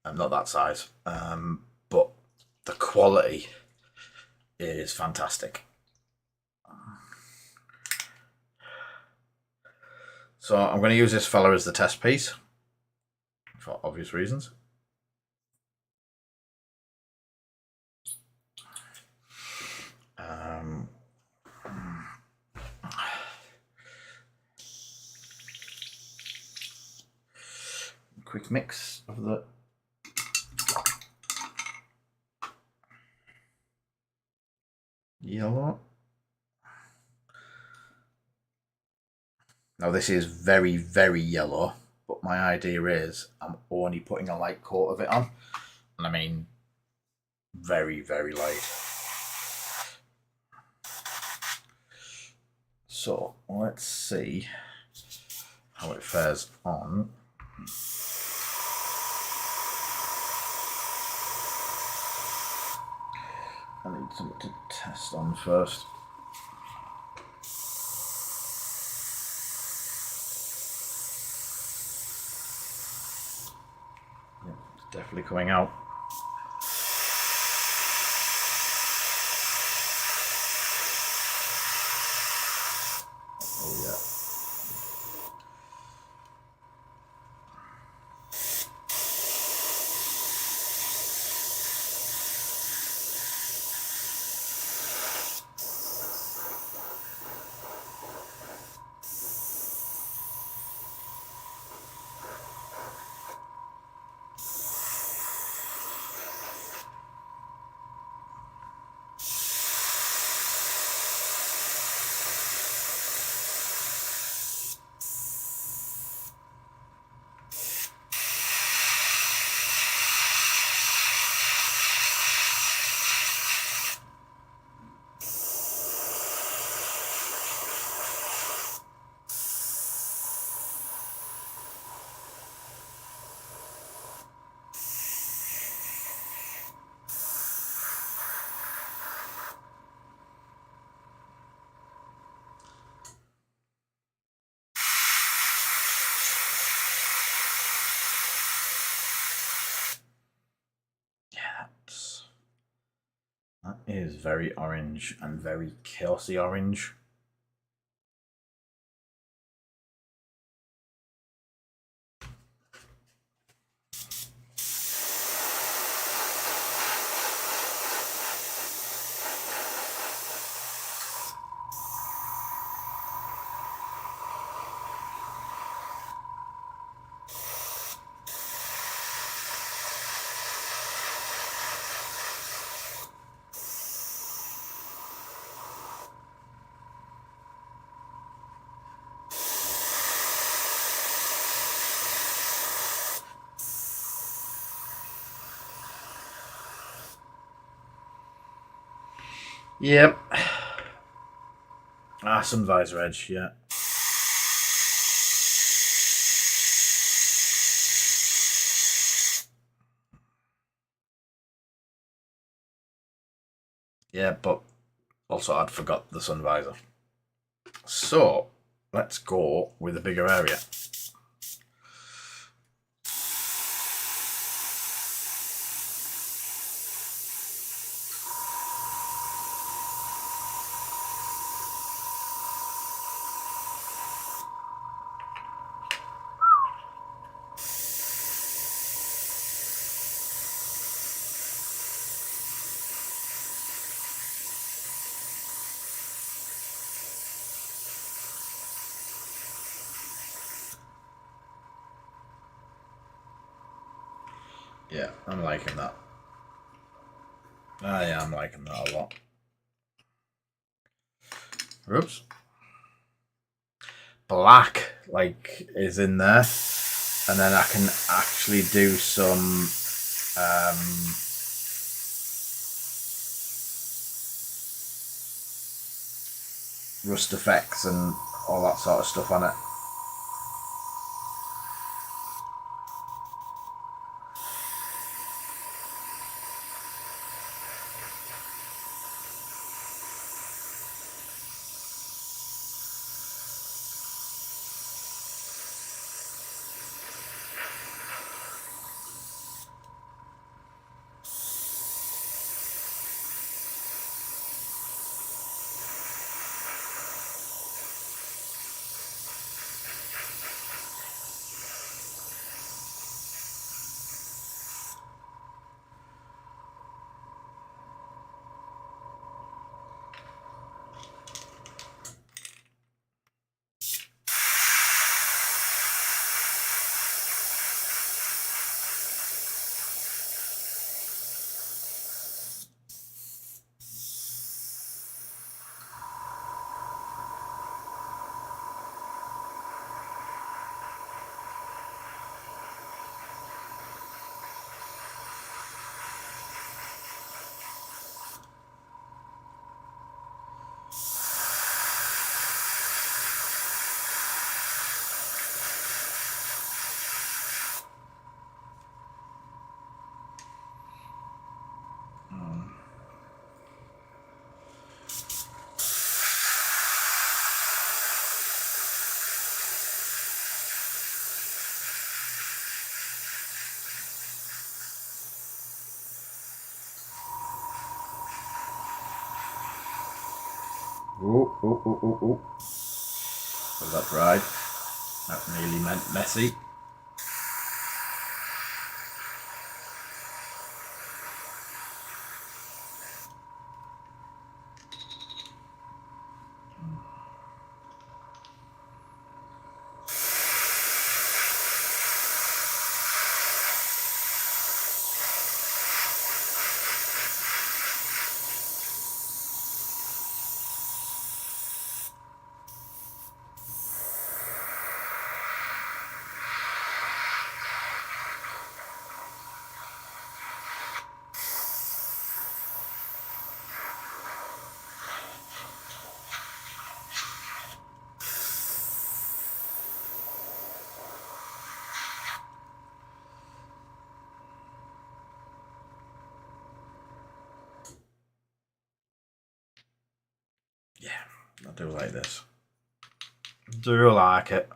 Not that size, but the quality is fantastic. So I'm going to use this fella as the test piece for obvious reasons. Quick mix of the yellow. Now this is very, very yellow, but my idea is I'm only putting a light coat of it on. And I mean very, very light. So let's see how it fares on. I need something to test on first. Yeah, it's definitely coming out. Oh yeah. That is very orange and very chaosy orange. Yep. Some visor edge, yeah. Yeah, but also I'd forgot the sun visor. So let's go with a bigger area. Yeah, I'm liking that. Yeah, I'm liking that a lot. Oops. Black, like, is in there. And then I can actually do some rust effects and all that sort of stuff on it. Oh. Was that right? That really meant messy. Yeah, I do like this. Do like it.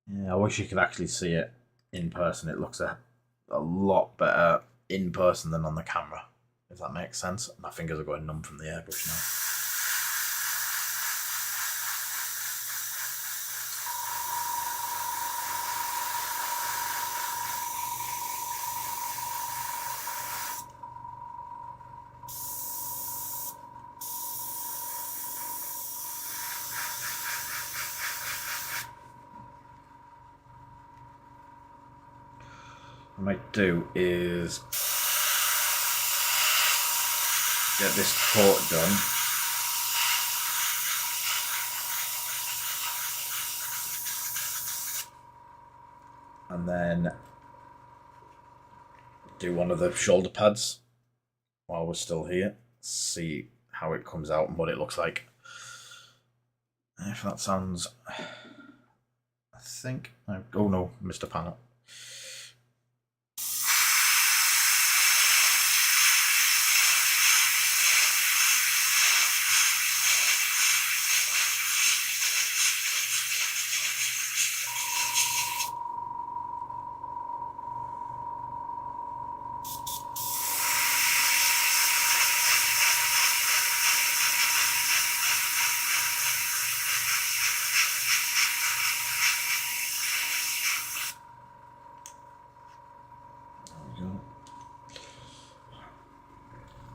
Yeah, I wish you could actually see it in person. It looks a lot better in person than on the camera, if that makes sense. My fingers are going numb from the airbrush now. What I might do is get this coat done. And then do one of the shoulder pads while we're still here. See how it comes out and what it looks like. If that sounds... I think... Oh no, Mr. Panel.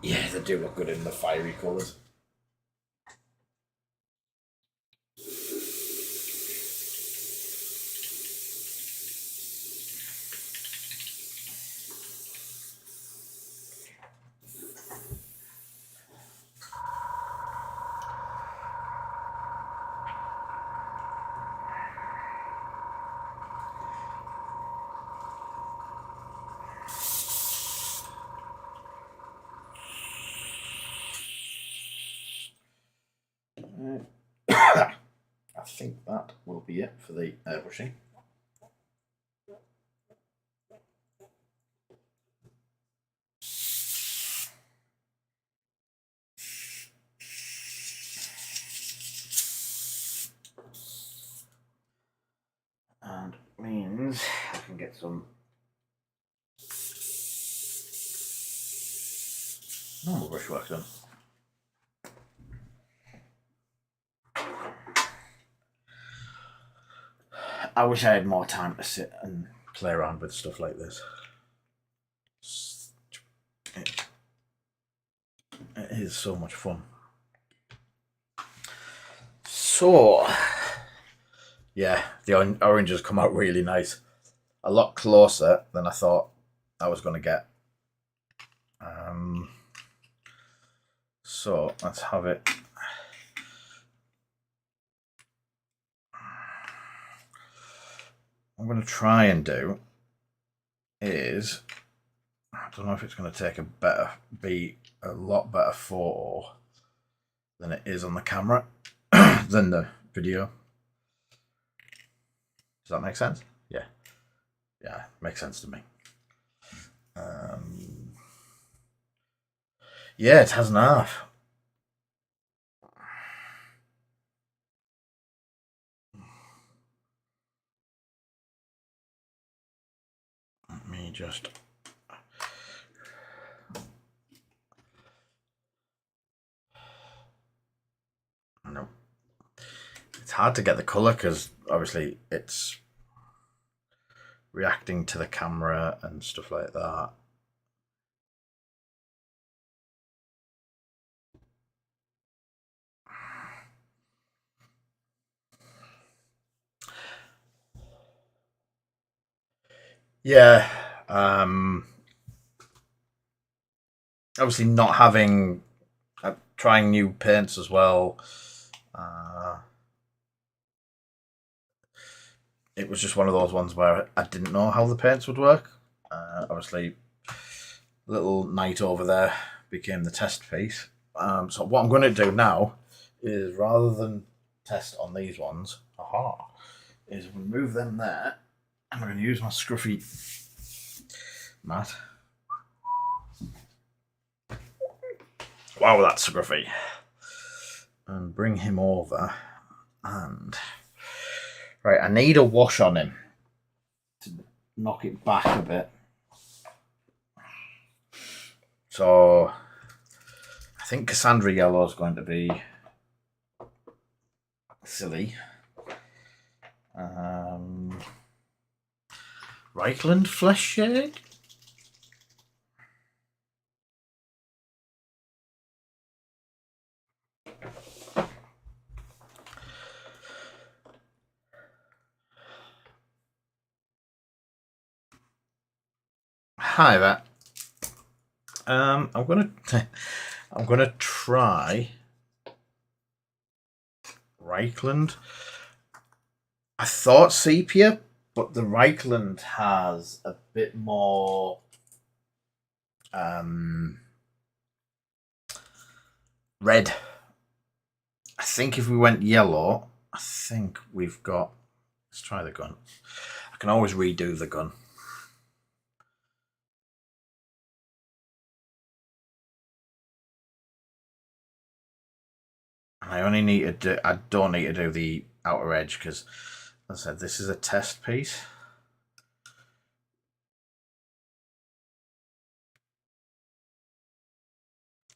Yeah, they do look good in the fiery colours. I think that will be it for the airbrushing. And means I can get some normal brushwork done. I wish I had more time to sit and play around with stuff like this. It is so much fun. So, yeah, the oranges come out really nice. A lot closer than I thought I was going to get. So, let's have it. What I'm going to try and do is, I don't know if it's going to take be a lot better photo than it is on the camera than the video. Does that make sense? Yeah. Yeah, makes sense to me. Yeah, it has an half. Let me just... No. It's hard to get the colour because obviously it's reacting to the camera and stuff like that. Yeah. Obviously not having... trying new paints as well. It was just one of those ones where I didn't know how the paints would work. Obviously, little night over there became the test piece. So what I'm going to do now is, rather than test on these ones, is remove them there. And I'm going to use my scruffy mat. Wow, that's scruffy. And bring him over and Right, I need a wash on him to knock it back a bit. So I think Cassandra Yellow is going to be silly. Reichland Flesh Shade. Hi there. I'm gonna try Reichland. I thought sepia, but the Reichland has a bit more red. I think if we went yellow, I think we've got. Let's try the gun. I can always redo the gun. I only need to do. I don't need to do the outer edge because, as I said, this is a test piece.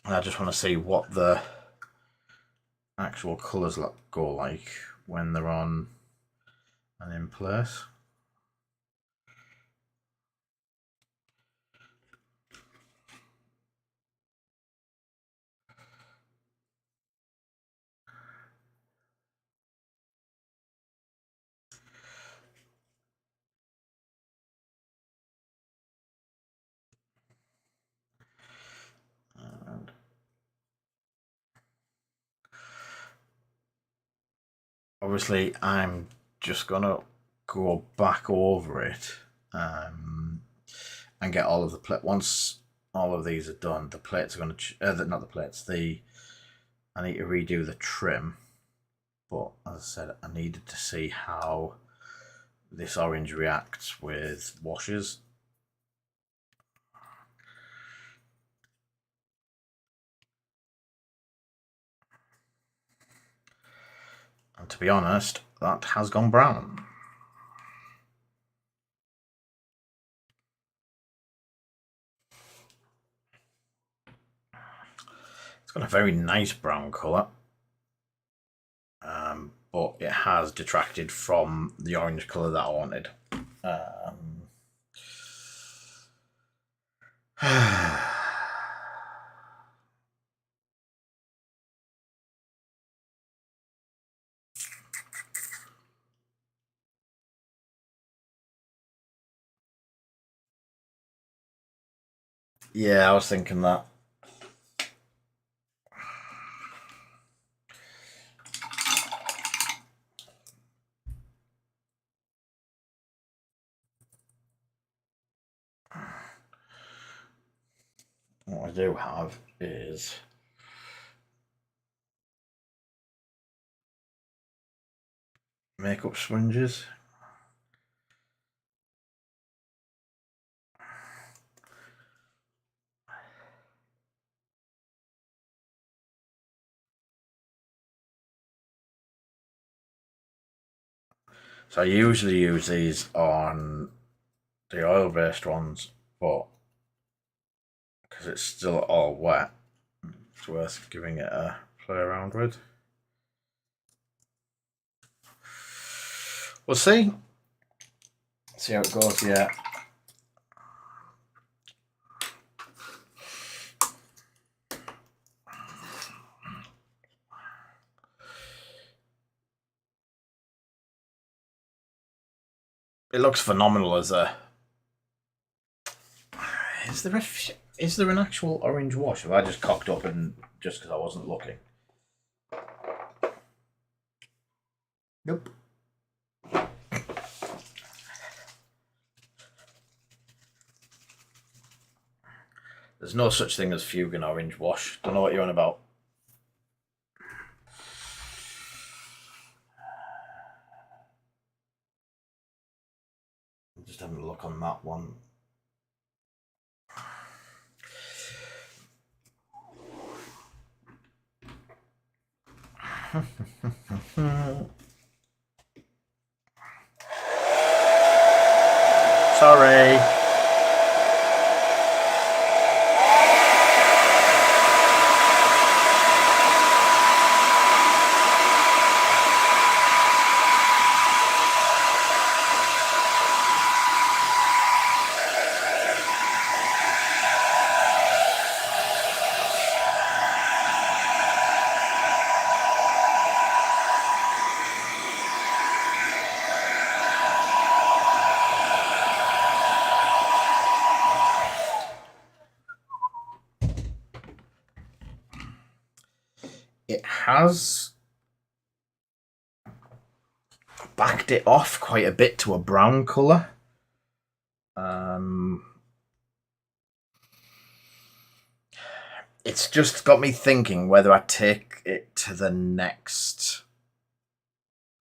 And I just want to see what the actual colours go like when they're on and in place. And obviously, I'm just gonna go back over it and get all of the plate. Once all of these are done, the plates are gonna not the plates. I need to redo the trim, but as I said, I needed to see how this orange reacts with washes. And to be honest, that has gone brown. It's got a very nice brown colour, but it has detracted from the orange colour that I wanted. Yeah, I was thinking that. What I do have is makeup sponges. So I usually use these on the oil-based ones, but because it's still all wet, it's worth giving it a play around with. We'll see. See how it goes. Yeah. It looks phenomenal as a. Is there an actual orange wash? Have I just cocked up and just because I wasn't looking? Nope. There's no such thing as Fugan orange wash. Don't know what you're on about. I'm just having a look on that one. has backed it off quite a bit to a brown colour. It's just got me thinking whether I take it to the next,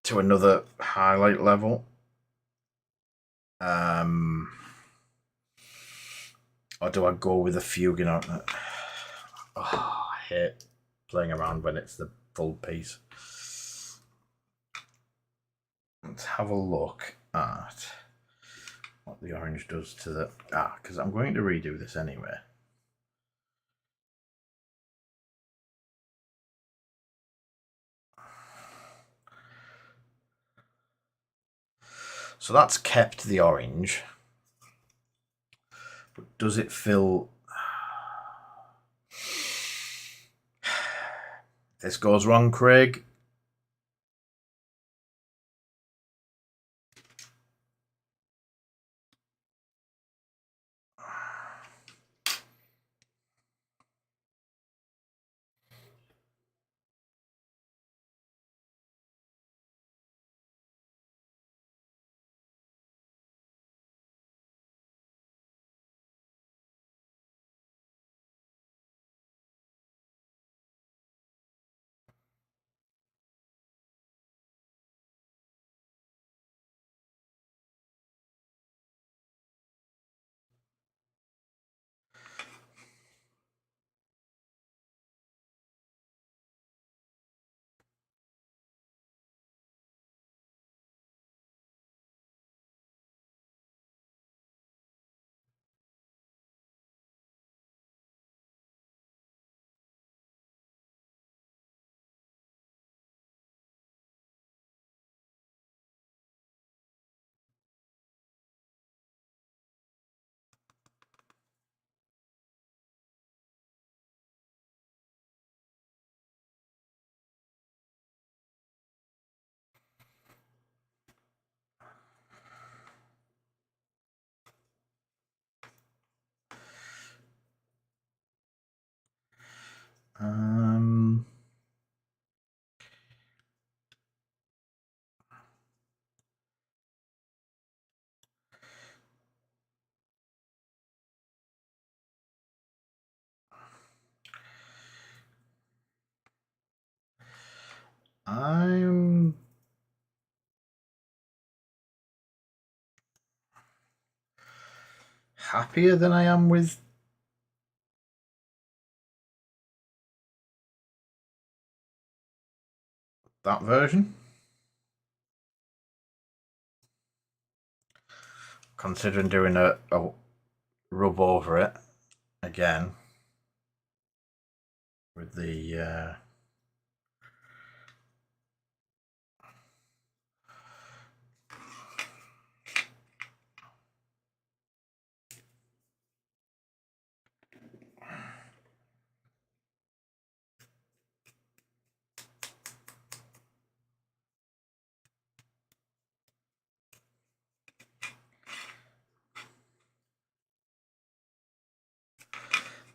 to another highlight level. Or do I go with a fuging on it? Oh, I hate playing around when it's the full piece. Let's have a look at what the orange does to the... because I'm going to redo this anyway. So that's kept the orange. But does it fill... This goes wrong, Craig. I'm happier than I am with that version. Considering doing a rub over it again with the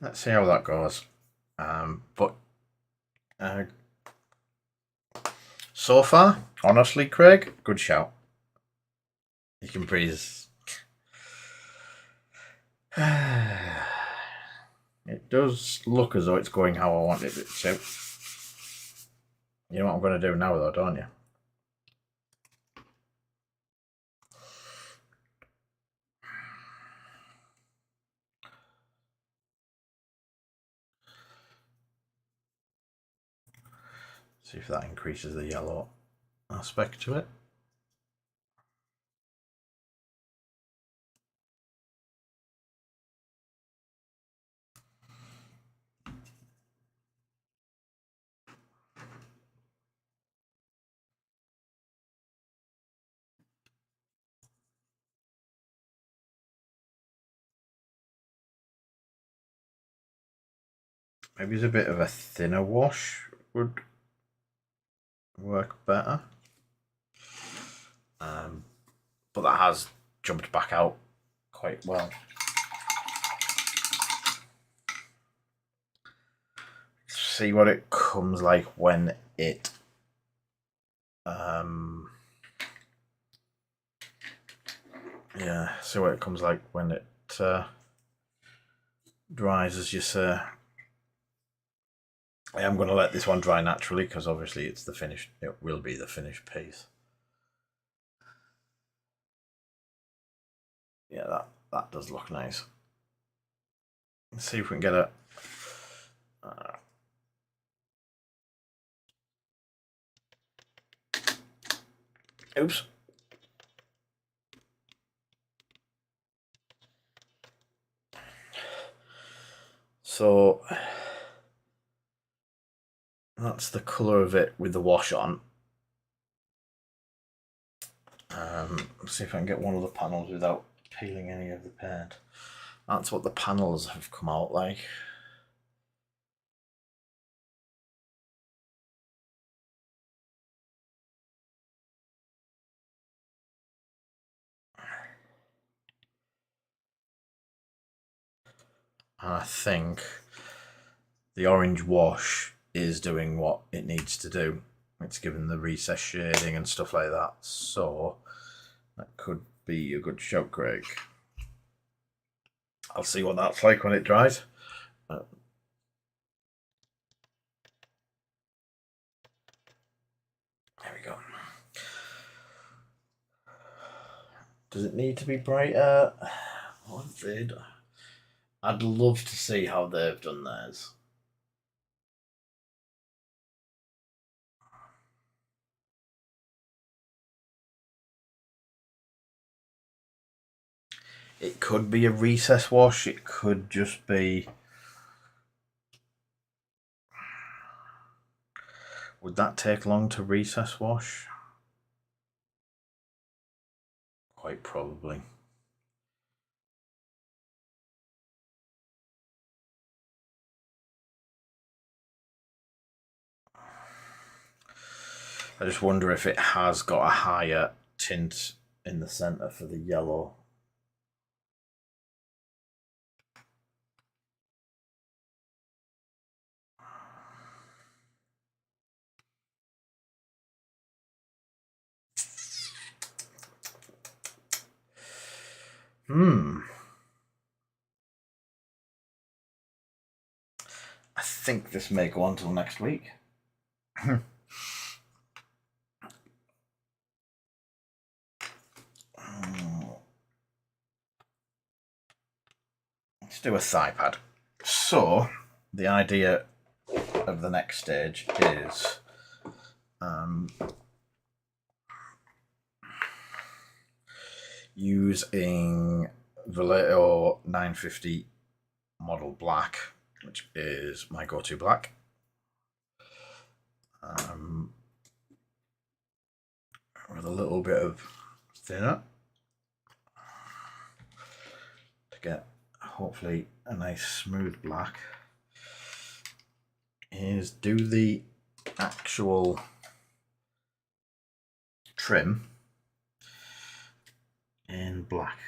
let's see how that goes. But so far, honestly, Craig, good shout. You can breathe. It does look as though it's going how I wanted it to. You know what I'm going to do now, though, don't you? See if that increases the yellow aspect to it. Maybe it's a bit of a thinner wash would work better. But that has jumped back out quite well. see what it comes like when it see what it comes like when it dries, as you say. I am going to let this one dry naturally because obviously it's the finished, it will be the finished piece. Yeah, that does look nice. Let's see if we can get a oops. So that's the colour of it with the wash on. Let's see if I can get one of the panels without peeling any of the paint. That's what the panels have come out like. And I think the orange wash is doing what it needs to do. It's given the recess shading and stuff like that. So that could be a good shout, Craig. I'll see what that's like when it dries. There we go. Does it need to be brighter? What have they done? I'd love to see how they've done theirs. It could be a recess wash. It could just be... Would that take long to recess wash? Quite probably. I just wonder if it has got a higher tint in the centre for the yellow. I think this may go on till next week. Let's do a thigh pad. So the idea of the next stage is using Vallejo 950 model black, which is my go-to black. With a little bit of thinner to get hopefully a nice smooth black, is do the actual trim in black.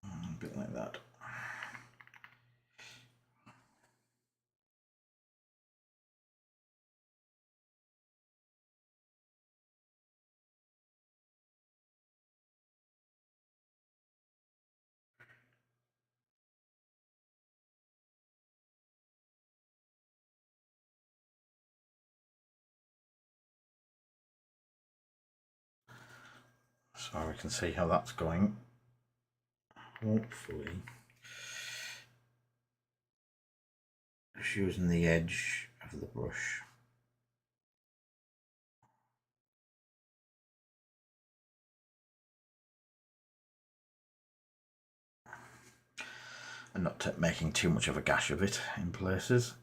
A bit like that. So we can see how that's going. Hopefully, just using the edge of the brush. And not making too much of a gash of it in places.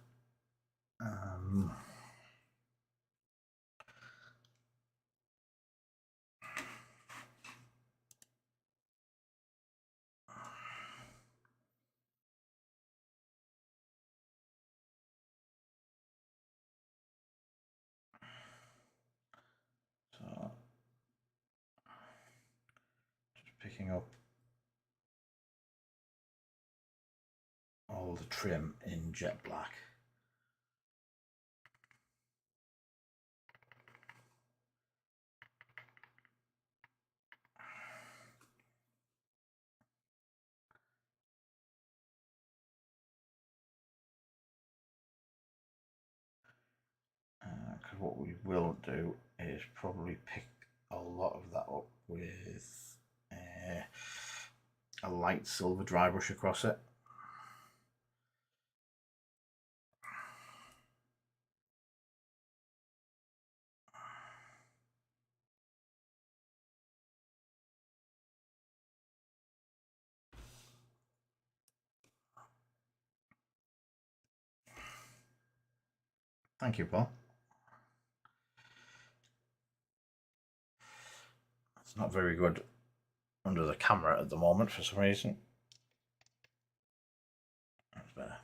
picking up all the trim in jet black. Because what we will do is probably pick a lot of that up with a light silver dry brush across it. Thank you, Paul. It's not very good under the camera at the moment for some reason. That's better.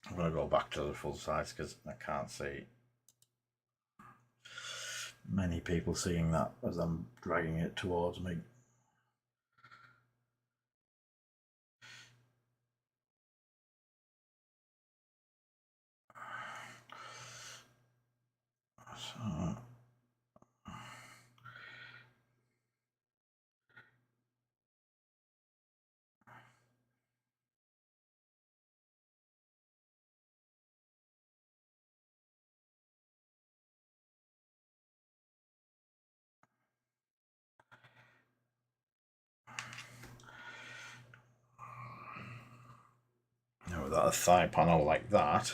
I'm going to go back to the full size because I can't see many people seeing that as I'm dragging it towards me. So, now without a thigh panel like that,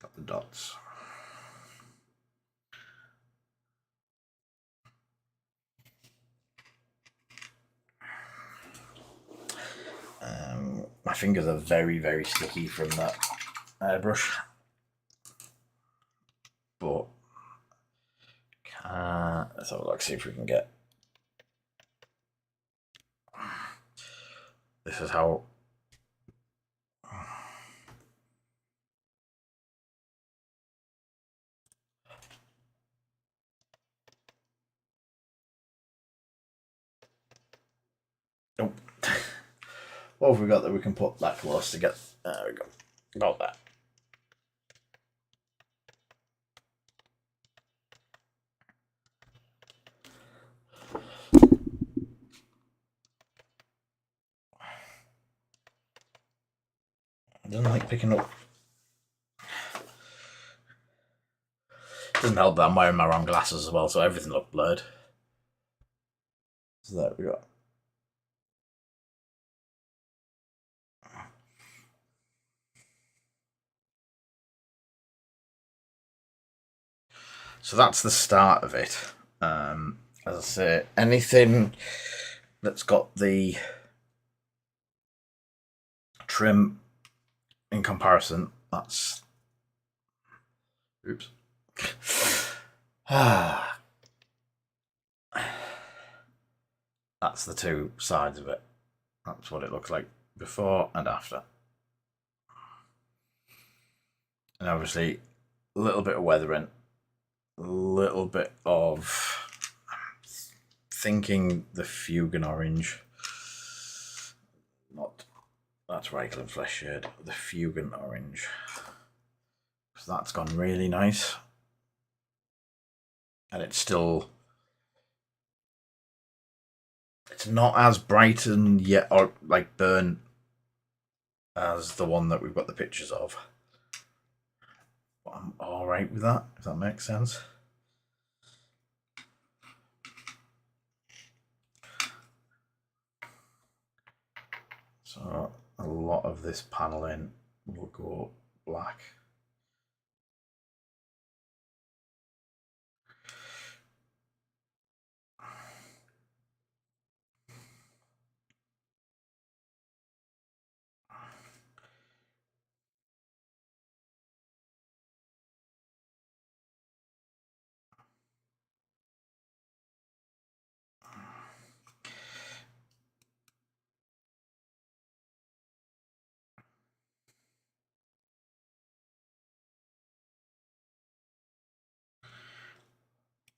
got the dots. My fingers are very, very sticky from that airbrush, but let's have a look, see if we can get. This is how. Nope. What have we got that we can put that close to get? There we go. Got that. Doesn't like picking up. Doesn't help that I'm wearing my wrong glasses as well, so everything looked blurred. So there we go. So that's the start of it. As I say, anything that's got the trim in comparison, that's. Oops. That's the two sides of it. That's what it looks like before and after. And obviously, a little bit of weathering, a little bit of thinking the Fugan orange. Not that's Reichland Flesh Shade, the Fugan orange. So that's gone really nice. And it's still. It's not as bright and yet or like burnt as the one that we've got the pictures of. But I'm alright with that, if that makes sense. lot of this paneling will go black.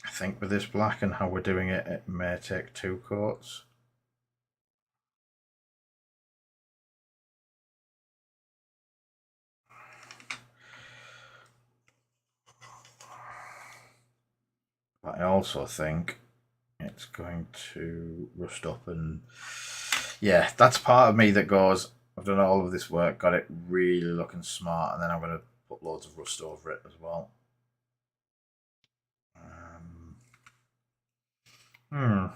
I think with this black and how we're doing it, it may take 2 coats. But I also think it's going to rust up, and yeah, that's part of me that goes, I've done all of this work, got it really looking smart, and then I'm going to put loads of rust over it as well. Hmm.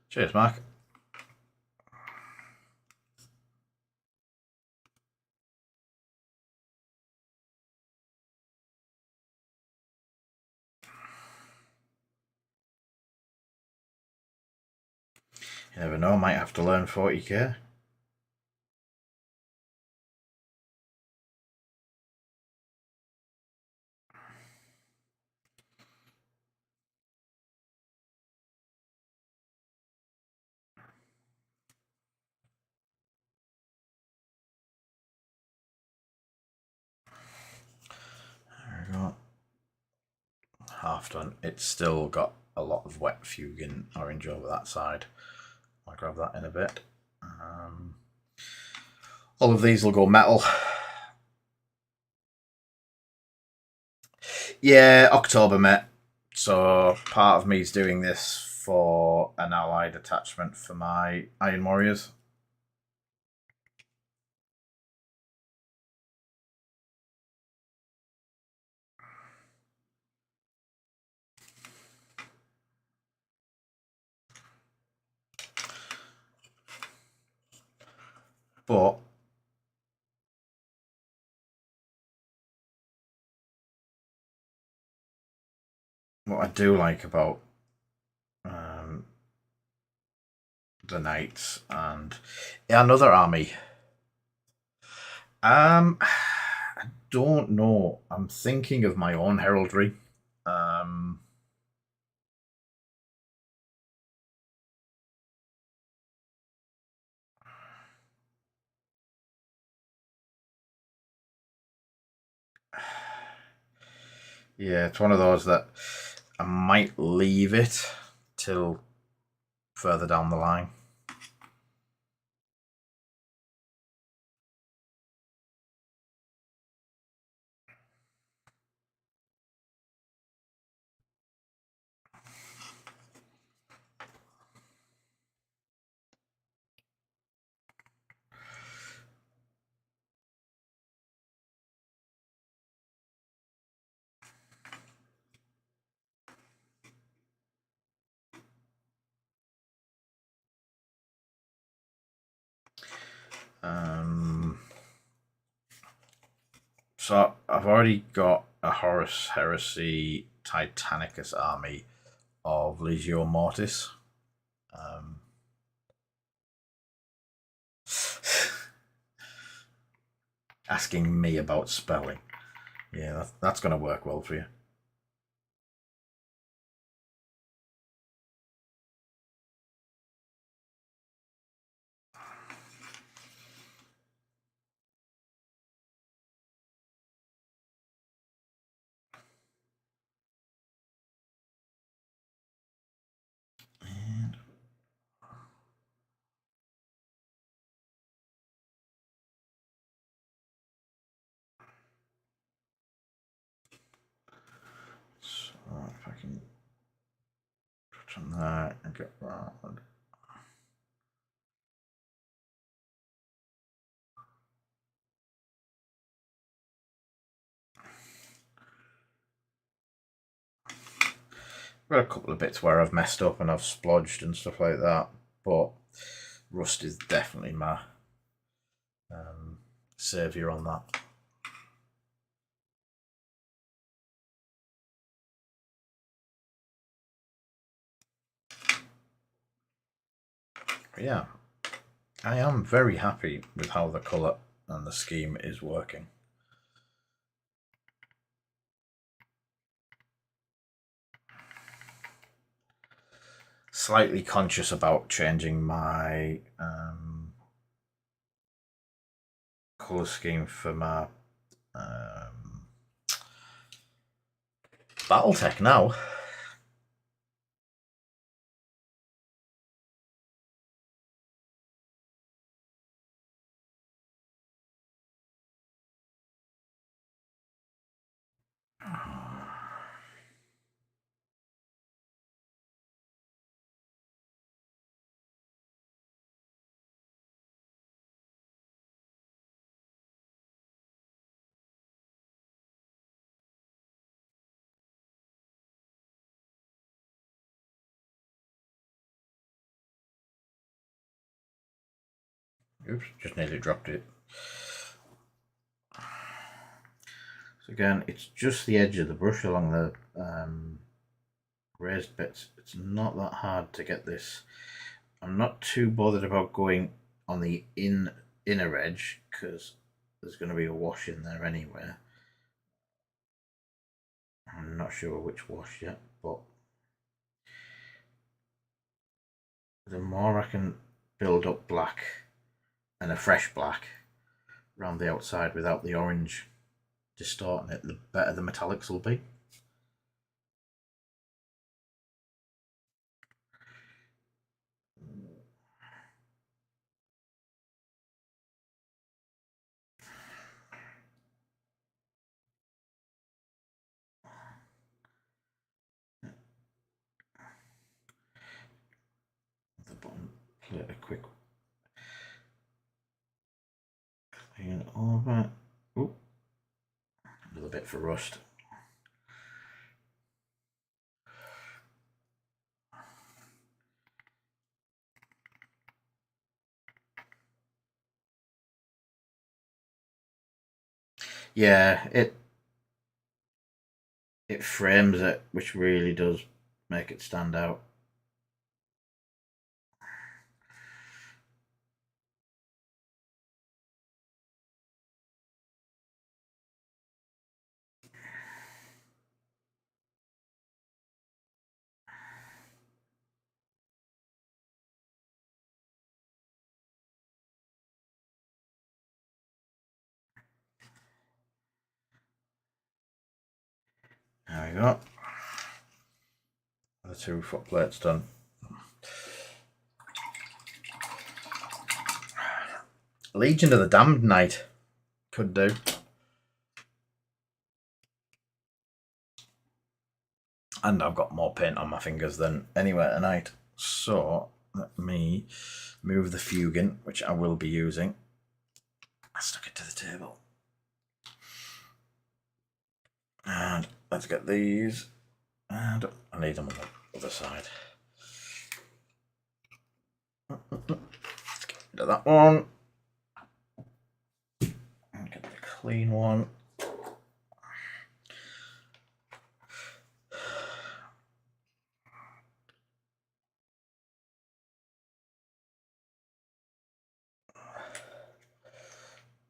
Cheers, Mark. You never know, might have to learn 40k. There we go. Half done. It's still got a lot of wet fuging orange over that side. I'll grab that in a bit. All of these will go metal. Yeah, October, mate. So part of me is doing this for an allied attachment for my Iron Warriors. But what I do like about the Knights and another army, I don't know. I'm thinking of my own heraldry. Yeah, it's one of those that I might leave it till further down the line. So I've already got a Horus Heresy Titanicus army of Legio Mortis. Asking me about spelling. Yeah, that's going to work well for you. Right, get round. Got a couple of bits where I've messed up and I've splodged and stuff like that, but rust is definitely my saviour on that. But yeah, I am very happy with how the colour and the scheme is working. Slightly conscious about changing my colour scheme for my Battletech now. Oops, just nearly dropped it. So again, it's just the edge of the brush along the raised bits. It's not that hard to get this. I'm not too bothered about going on the inner edge because there's going to be a wash in there anyway. I'm not sure which wash yet, but the more I can build up black and a fresh black around the outside without the orange distorting it, the better the metallics will be. The bottom plate a quick clean over. Ooh, a little bit for rust. Yeah, it frames it, which really does make it stand out. There we go. The 2 foot plates done. Legion of the Damned Knight could do. And I've got more paint on my fingers than anywhere tonight. So let me move the fuging, which I will be using. I stuck it to the table. And let's get these. And I need them on the other side. Let's get rid of that one. And get the clean one.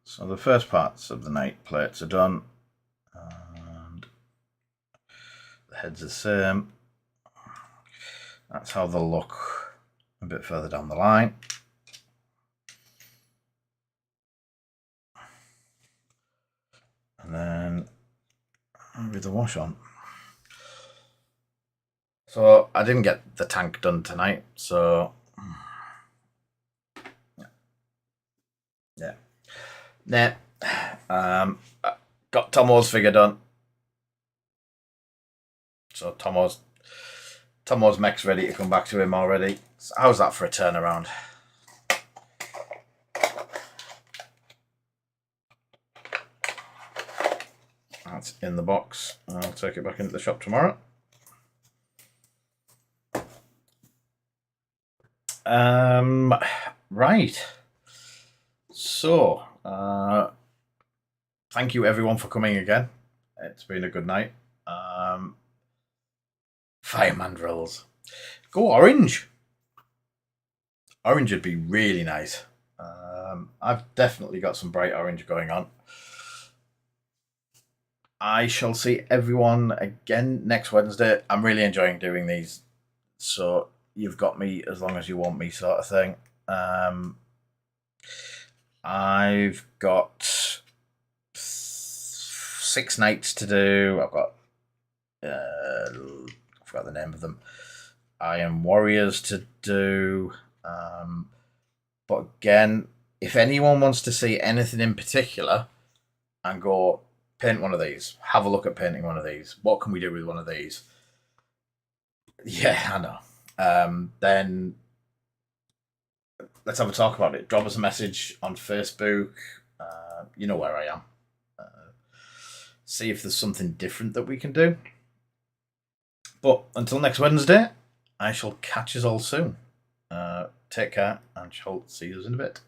So the first parts of the night plates are done. And the head's the same. That's how they'll look a bit further down the line. And then with the wash on. So I didn't get the tank done tonight, so yeah. Got Tomo's figure done. So Tomo's Tomo's mech's ready to come back to him already. So how's that for a turnaround? That's in the box. I'll take it back into the shop tomorrow. Right. So, thank you everyone for coming again. It's been a good night. Fireman drills. Go orange. Orange would be really nice. I've definitely got some bright orange going on. I shall see everyone again next Wednesday. I'm really enjoying doing these. So you've got me as long as you want me, sort of thing. I've got 6 nights to do. I've got I forgot the name of them. Iron Warriors to do. But again, if anyone wants to see anything in particular and go paint one of these, have a look at painting one of these. What can we do with one of these? Yeah, I know. Then let's have a talk about it. Drop us a message on Facebook. You know where I am. See if there's something different that we can do. But until next Wednesday, I shall catch us all soon. Take care, and shall see you in a bit.